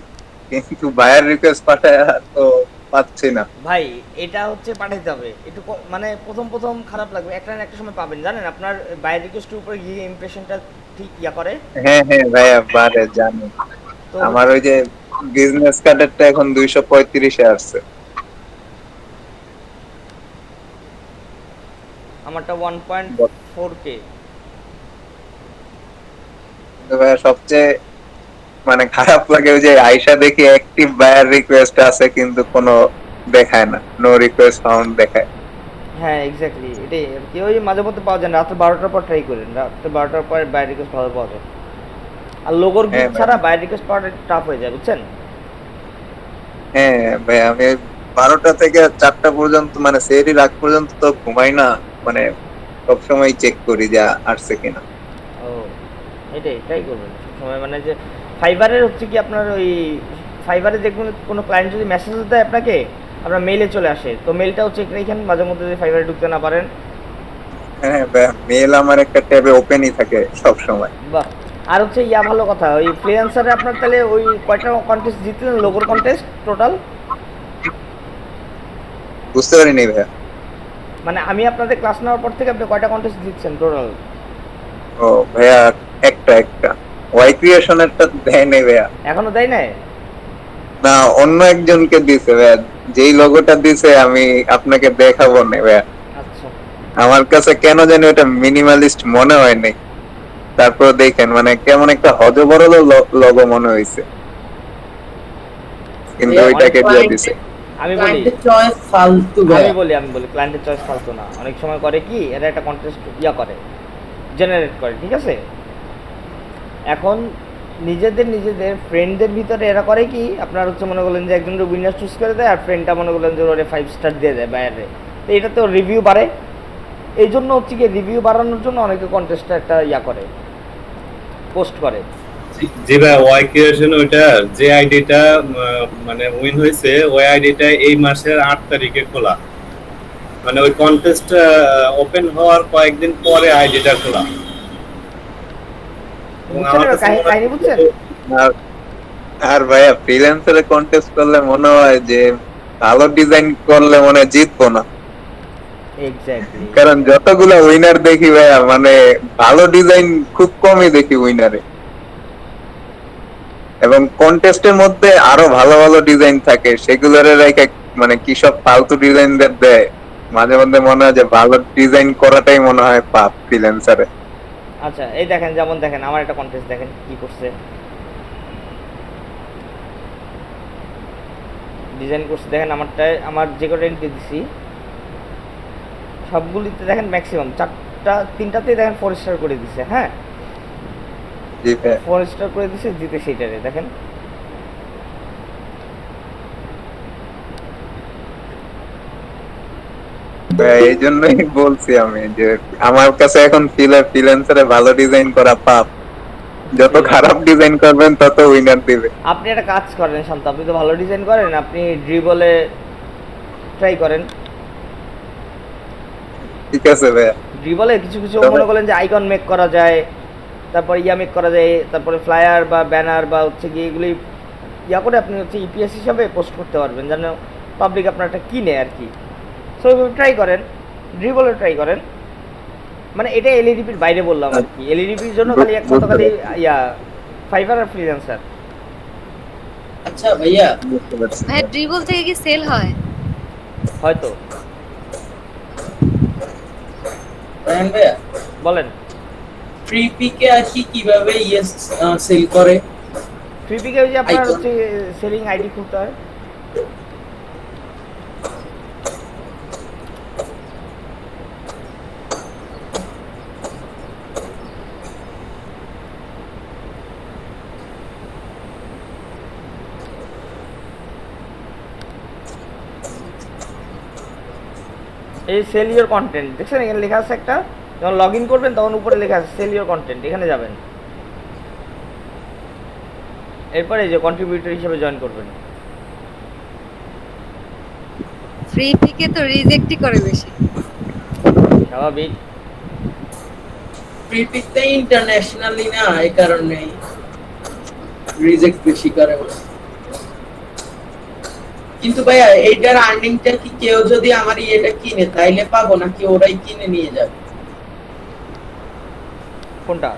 কিন্তু বায়ার রিকোয়েস্ট পাঠায় তো পাচ্ছি না ভাই। এটা হচ্ছে পাঠাইতে হবে একটু মানে প্রথম প্রথম খারাপ লাগবে, একটা না একটা সময় পাবেন জানেন। আপনার বাই রিকোয়েস্টের উপরে গিয়ে ইমপ্রেশনটা ঠিক ইয়া করে। হ্যাঁ হ্যাঁ ভাইয়া বারে জানি। আমার ওই যে বিজনেস কার্ডেরটা এখন 235-এ আসছে। আমারটা 1.4K। ভাইয়া সবচেয়ে মানে খারাপ লাগে ওই যে আয়শা দেখি অ্যাক্টিভ বায়ার রিকোয়েস্ট আছে কিন্তু কোনো দেখায় না, নো রিকোয়েস্ট ফাউন্ড দেখায়। হ্যাঁ এক্স্যাক্টলি, এটাই আর কি। ওই মাঝে মধ্যে পাওয়া যায় না, রাত্রে 12টার পর ট্রাই করেন, রাত্রে 12টার পর বাই রিকোয়েস্ট ভালো পাওয়া যায়। আর লোগোর গ্রুপ ছাড়া বাই রিকোয়েস্ট পাওয়াটা টাফ হয়ে যায়, বুঝছেন? হ্যাঁ ভাই, আমি 12টা থেকে 4টা পর্যন্ত মানে সেহরির আগ পর্যন্ত তো ঘুমাই না, মানে সবসময় চেক করি যে আসছে কিনা। ও এটাই ট্রাই করবেন সবসময়। মানে যে ফাইবারের হচ্ছে কি আপনার ওই ফাইবারে দেখবেন কোনো ক্লায়েন্ট যদি মেসেজ দেয় আপনাকে, আপনার মেইলে চলে আসে, তো মেইলটাও চেক রেখেন মাঝে মধ্যে যদি ফাইবারে ঢুকতে না পারেন। হ্যাঁ ভাই, মেল আমার একটা ট্যাবে ওপেনই থাকে সব সময়। বাহ। আর হচ্ছে ইয়া ভালো কথা, ওই ফ্রিল্যান্সারে আপনার তাহলে ওই কয়টা কন্টেস্ট জিতলেন, লোগোর কন্টেস্ট টোটাল? বুঝতে পারিনি ভাইয়া। মানে আমি আপনাদের ক্লাস নেওয়ার পর থেকে আপনি কয়টা কন্টেস্ট জিতছেন টোটাল? ও ভাইয়া একটা ওয়াই ক্রিয়েশনেরটা দেয় নাই ভাইয়া। এখনো দেয় নাই? না, অন্য একজনকে দিছে ভাইয়া, যেই লোগোটা দিছে আমি আপনাকে দেখাবো না ভাইয়া। আচ্ছা। আমার কাছে কেন জানি ওটা মিনিমালিস্ট মনে হয় নাই। তারপর দেখেন মানে কেমন একটা হজবরল লগো মনে হয়েছে, কিন্তু ওইটাকে দিয়ে দিছে। আমি বলি চয়েস ফালতু আমি বলি ক্লায়েন্টের চয়েস ফালতু না। অনেক সময় করে কি, এরা একটা কন্টেস্ট করে, জেনারেট করে, ঠিক আছে? এখন নিজেদের ফ্রেন্ডদের ভিতরে এরা করে কি, আপনার হচ্ছে মনে করলেন যে একজনের উইনার চুজ করে দেয়, আর ফ্রেন্ডটা মনে করলেন যে ওরে 5 স্টার দিয়ে দেয় বাইরে। তো এটাতে ওর রিভিউ বাড়ে, এই জন্য হচ্ছে কি রিভিউ বাড়ানোর জন্য অনেকে কন্টেস্টটা একটা করে, পোস্ট করে। জি ভাই, ওয়াই ক্রিয়েশন ওইটা যে আইডিটা মানে উইন হয়েছে, ওই আইডিটা এই মাসের 8 তারিখে খোলা, মানে ওই কন্টেস্ট ওপেন হওয়ার কয়েকদিন পরে আইডিটা খোলা। আর ভাইয়া ফ্রিল্যান্সারে কন্টেস্ট করলে মনে হয় যে ভালো ডিজাইন করলে মনে হয় জিতবো না, কারণ যতগুলো উইনার দেখি ভাইয়া মানে ভালো ডিজাইন খুব কমই দেখি উইনারে, এবং কন্টেস্টের মধ্যে আরো ভালো ভালো ডিজাইন থাকে, সেগুলোর রেখে মানে কি সব ফালতু ডিজাইন দেয়। মাঝে মধ্যে মনে হয় যে ভালো ডিজাইন করাটাই মনে হয় পাপ ফ্রিল্যান্সারে। আচ্ছা এই দেখেন, যেমন দেখেন আমার একটা কন্টেস্ট দেখেন কি করছে, ডিজাইন করছে দেখেন। আমার যে কটা এন্ট্রি দিছি সবগুলিতে দেখেন ম্যাক্সিমাম 3টাতেই দেখেন 4 স্টার করে দিছে। হ্যাঁ 4 স্টার করে দিছে, জিতে সেইটারে দেখেন। এই জন্যই বলছি আমি যে আমার কাছে এখন ফ্রিল্যান্সারে ভালো ডিজাইন করা পাপ, যত খারাপ ডিজাইন করবেন তত উইনার দিবে। আপনি একটা কাজ করেন শান্ত, আপনি তো ভালো ডিজাইন করেন, আপনি ড্রিবলে ট্রাই করেন। ঠিক আছে ভাইয়া, ড্রিবলে কিছু মনে করেন যে আইকন মেক করা যায়, তারপর মেক করা যায়, তারপরে ফ্লায়ার বা ব্যানার বা হচ্ছে কি এগুলি করে আপনি হচ্ছে ইপিএস হিসাবে পোস্ট করতে পারবেন, যেন পাবলিক আপনার একটা কিনে আর কি। সো ট্রাই করেন, ড্রিবলে ট্রাই করেন। মানে এটা এলইডিপির বাইরে বললাম আর কি, এলইডিপির জন্য খালি একমাত্র খালি ফাইবার আর ফ্রিল্যান্সার। আচ্ছা ভাইয়া, ড্রিবল থেকে কি সেল হয়? হয়তো। ভাইয়া বলেন, ফ্রি পিকে আর কি কিভাবে সেল করে? ফ্রি পিকে ওই যে আপনার হচ্ছে সেলিং আইডি খুলতে হয়। এই সেল ইওর কন্টেন্ট দেখছেন, এখানে লেখা আছে একটা, যখন লগ ইন করবেন তখন উপরে লেখা আছে সেল ইওর কন্টেন্ট, এখানে যাবেন। এরপরে এই যে কন্ট্রিবিউটর হিসেবে জয়েন করবেন। ফ্রি পিকে তো রিজেক্টই করে বেশি, স্বাভাবিক। ফ্রি পিকতে ইন্টারন্যাশনালি না, এই কারণে রিজেক্ট বেশি করে। কিন্তু ভাইয়া এইটার আর্নিংটা কি কেউ যদি আমার এটা কিনে তাইলে পাবো, নাকি ওরাই কিনে নিয়ে যাবে? কোনটা?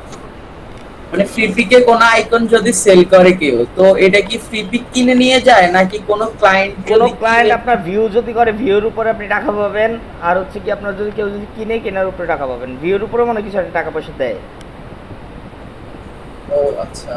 মানে ফ্রি পিকে কোন আইকন যদি সেল করে কেউ, তো এটা কি ফ্রি পিক কিনে নিয়ে যায়, নাকি কোন ক্লায়েন্ট আপনার ভিউ যদি করে ভিউর উপরে আপনি টাকা পাবেন, আর হচ্ছে কি আপনার যদি কেউ যদি কিনে কেনার উপরে টাকা পাবেন, ভিউর উপরে মনে কিছু একটা টাকা পয়সা দেয়। ও আচ্ছা।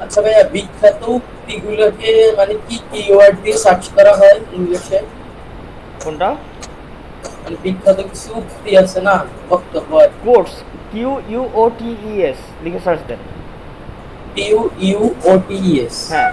আচ্ছা ভাইয়া, বিখ্যাত উক্তিগুলোকে মানে কি কিওয়ার্ড দিয়ে সার্চ করা হয় ইংলিশে? কোনটা? মানে বিখ্যাত কিছু উক্তি আছে না, বক্তব্য? কোটস, কিউ ইউ ও টি ই এস লিখে সার্চ দেন। QUOTES। হ্যাঁ।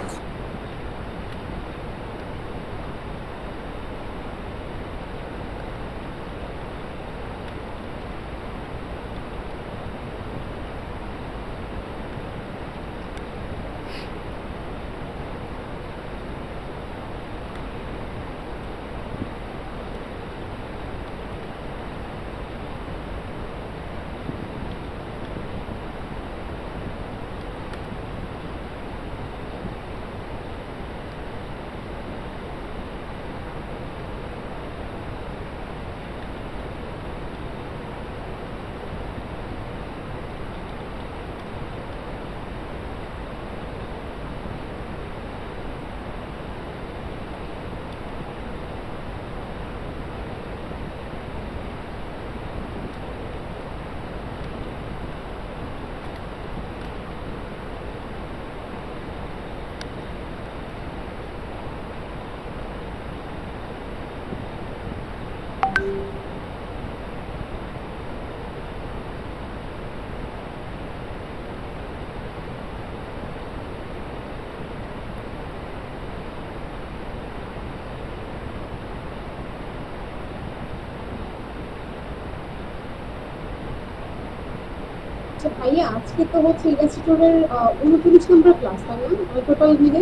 আচ্ছা ভাইয়া, আজকে তো হচ্ছে ইলাস্ট্রেটরের 29 নম্বর ক্লাস, তাই না? টোটাল মিলে।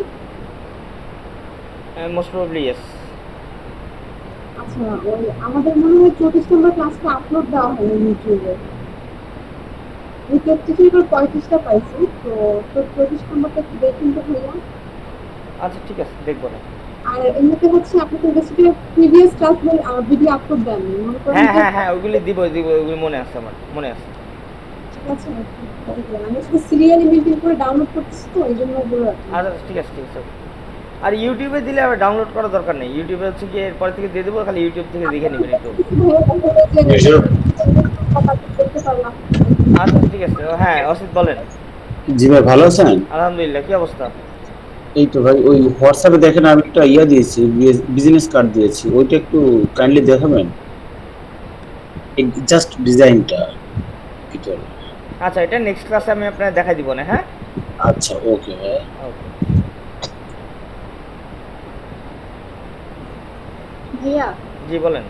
Most probably yes. আচ্ছা, ওই আমাদের মনে হয় 24 নম্বর ক্লাসটা আপলোড দেওয়া হয়নি ইউটিউবে। আমি 33 এর 35টা পাইছি, তো 24 নম্বরটা একটু দেখুন তো ভাইয়া। আচ্ছা ঠিক আছে, দেখবো না। আর এমনিতে হচ্ছে আপনি তো ইলাস্ট্রেটরের প্রিভিয়াস ক্লাসের ভিডিও আপলোড দেননি, মনে করেন। হ্যাঁ হ্যাঁ হ্যাঁ, ওইগুলি দিব, ওইগুলি মনে আছে, আমার মনে আছে। ঠিক আছে, আমি শুধু সিরিয়ালি মেনটেন করে ডাউনলোড করতেছি, তো এই জন্য ওগুলো রাখি। আচ্ছা ঠিক আছে ঠিক আছে। আর ইউটিউবে দিলে আবার ডাউনলোড করার দরকার নেই, ইউটিউবে হচ্ছে কি এরপর থেকে দিয়ে দেবো, খালি ইউটিউব থেকে দেখে নেবেন একটু। আচ্ছা ঠিক আছে। হ্যাঁ অসিত বলেন। জি ভাই, ভালো আছেন? আলহামদুলিল্লাহ, কি অবস্থা? এই তো ভাই, ওই হোয়াটসঅ্যাপে দেখেন আমি একটা ইয়া দিয়েছি, বিজনেস কার্ড দিয়েছি, ওইটা একটু কাইন্ডলি দেখাবেন, জাস্ট ডিজাইনটা। আচ্ছা, এটা নেক্সট ক্লাসে আমি আপনাকে দেখাই দিব না। হ্যাঁ আচ্ছা, ওকে ভাই। ওকে। ভাইয়া, জি বলেন।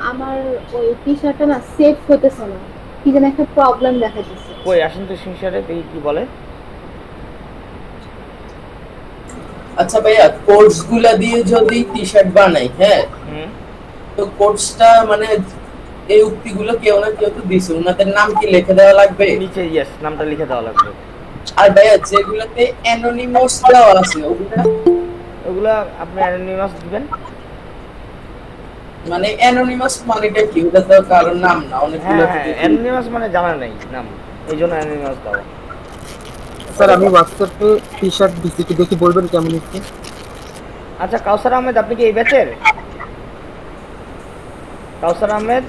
আমার ওই টি শার্টটা না সেভ হতেছে না, কি যেন একটা প্রবলেম দেখা দিচ্ছে। কই আসেন তো সিনসারে দেখি কি বলে। আচ্ছা ভাইয়া, কোডস গুলা দিয়ে যদি টি শার্ট বানাই, হ্যাঁ, তো কোডসটা মানে এই উক্তিগুলো কেউ না কেউ তো দিছে, ওনাদের নাম কি লিখে দেওয়া লাগবে নিচে? ইয়েস, নামটা লিখে দেওয়া লাগবে। আর ভাইয়া যেগুলোতে অ্যানোনিমাস দেওয়া আছে ওগুলা আপনি অ্যানোনিমাস দিবেন। মানে অ্যানোনিমাস মানেটা কি? ওটা তো কারোর নাম না, অনেকগুলো। হ্যাঁ, অ্যানোনিমাস মানে জানা নেই নাম, এইজন্য অ্যানোনিমাস দেওয়া। স্যার আমি হোয়াটসঅ্যাপে টি শার্ট দিছি, কি দেখি বলবেন কেমন হচ্ছে? আচ্ছা, কাউসার আহমেদ, আপনি কি এই ব্যাচের? কাউসার আহমেদ,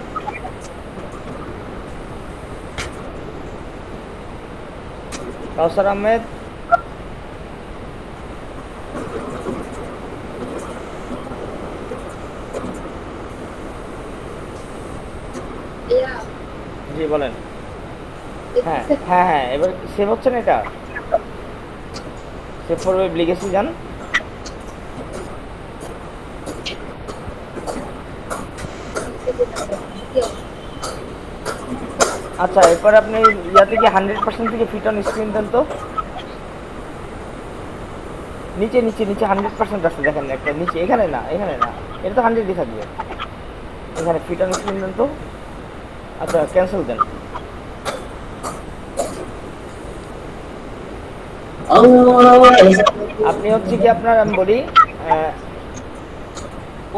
কাউসার আহমেদ, জি বলেন। হ্যাঁ হ্যাঁ হ্যাঁ, এবার সেভ হচ্ছে না, এটা সেভ করবে, লিখেছি যান। আচ্ছা, এরপর আপনি ইয়াতে কি 100% থেকে ফিট অন স্ক্রিন দেন তো। নিচে নিচে নিচে 100% আছে, দেখেন একটা নিচে, এখানে না, এখানে না, এটা তো 100ই থাকবে। এখানে ফিট অন স্ক্রিন দেন তো। আচ্ছা, ক্যান্সেল দেন। আপনি হচ্ছে কি আপনার, আমি বলি,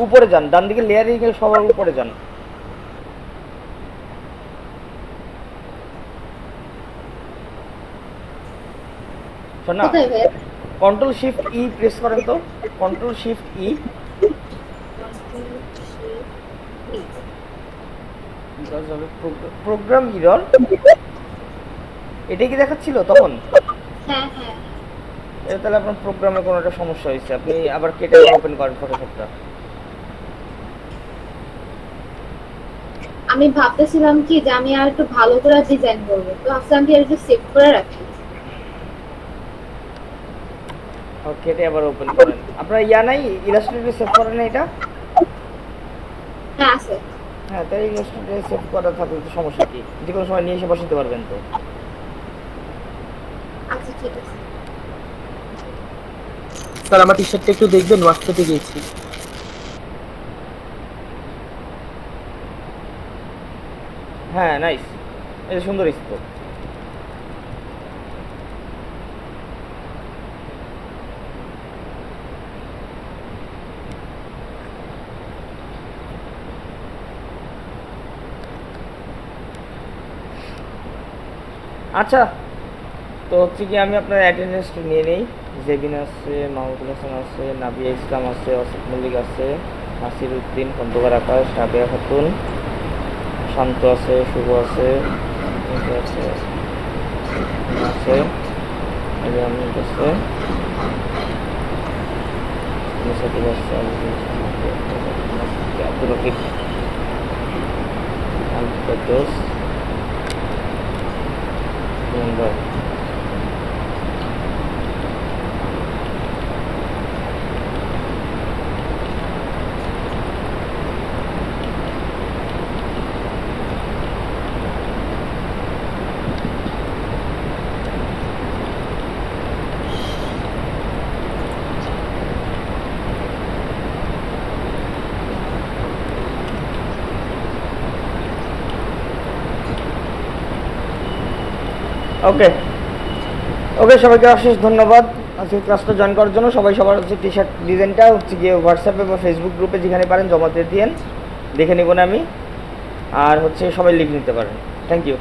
উপরে যান, ডান দিকে লেয়ারে গিয়ে সবার উপরে যান। শোনা, কন্ট্রোল শিফট ই প্রেস করেন তো, কন্ট্রোল শিফট ই। প্রোগ্রাম এরর, এটাই কি দেখাচ্ছিল তখন? হ্যাঁ হ্যাঁ এটা তাহলে আপনার প্রোগ্রামে কোনো একটা সমস্যা হয়েছে, আপনি আবার কেটে ওপেন করেন ফটোশপটা। আমি ভাবতেছিলাম কি যে আমি আর একটু ভালো করে ডিজাইন করবো, তো ভাবছিলাম কি আর একটু সেভ করে রাখি। কেটে আবার ওপেন করেন। আপনার ইয়া নাই, ইলাস্ট্রেটর সেভ করেন না এটা? হ্যাঁ আছে। হ্যাঁ, তাই ইলাস্ট্রেটর সেভ করা থাকলে তো সমস্যা কি, যে কোনো সময় নিয়ে এসে বসাতে পারবেন তো। আচ্ছা ঠিক আছে। স্যার আমার টি-শার্টটা একটু দেখবেন, ওয়াশ করতে গিয়েছি। হ্যাঁ নাইস, এটা সুন্দর তো। আচ্ছা, তো হচ্ছে কি আমি আপনার অ্যাটেন্ডেন্সটা নিয়ে নেই। জেবিন আছে, মাহমুদুল হাসান আছে, নাবিয়া ইসলাম আছে, অসিফ মল্লিক আছে, নাসির উদ্দিন, খন্দকার আকাশ, রাবেয়া খাতুন, শান্ত আছে, শুভ আছে, আছে আছে আহমেদ আছে, মুসাফির আছে, আব্দুল রকিব, আলফাদোস, ভাই। ওকে ওকে, সবাইকে অশেষ ধন্যবাদ আজকে ক্লাসটা জয়েন করার জন্য। সবাই সবার হচ্ছে টি শার্ট ডিজাইনটা হচ্ছে গিয়ে হোয়াটসঅ্যাপে বা ফেসবুক গ্রুপে যেখানে পারেন জমা দিয়ে দিন, দেখে নেব না আমি। আর হচ্ছে সবাই লিখ নিতে পারেন। Thank you.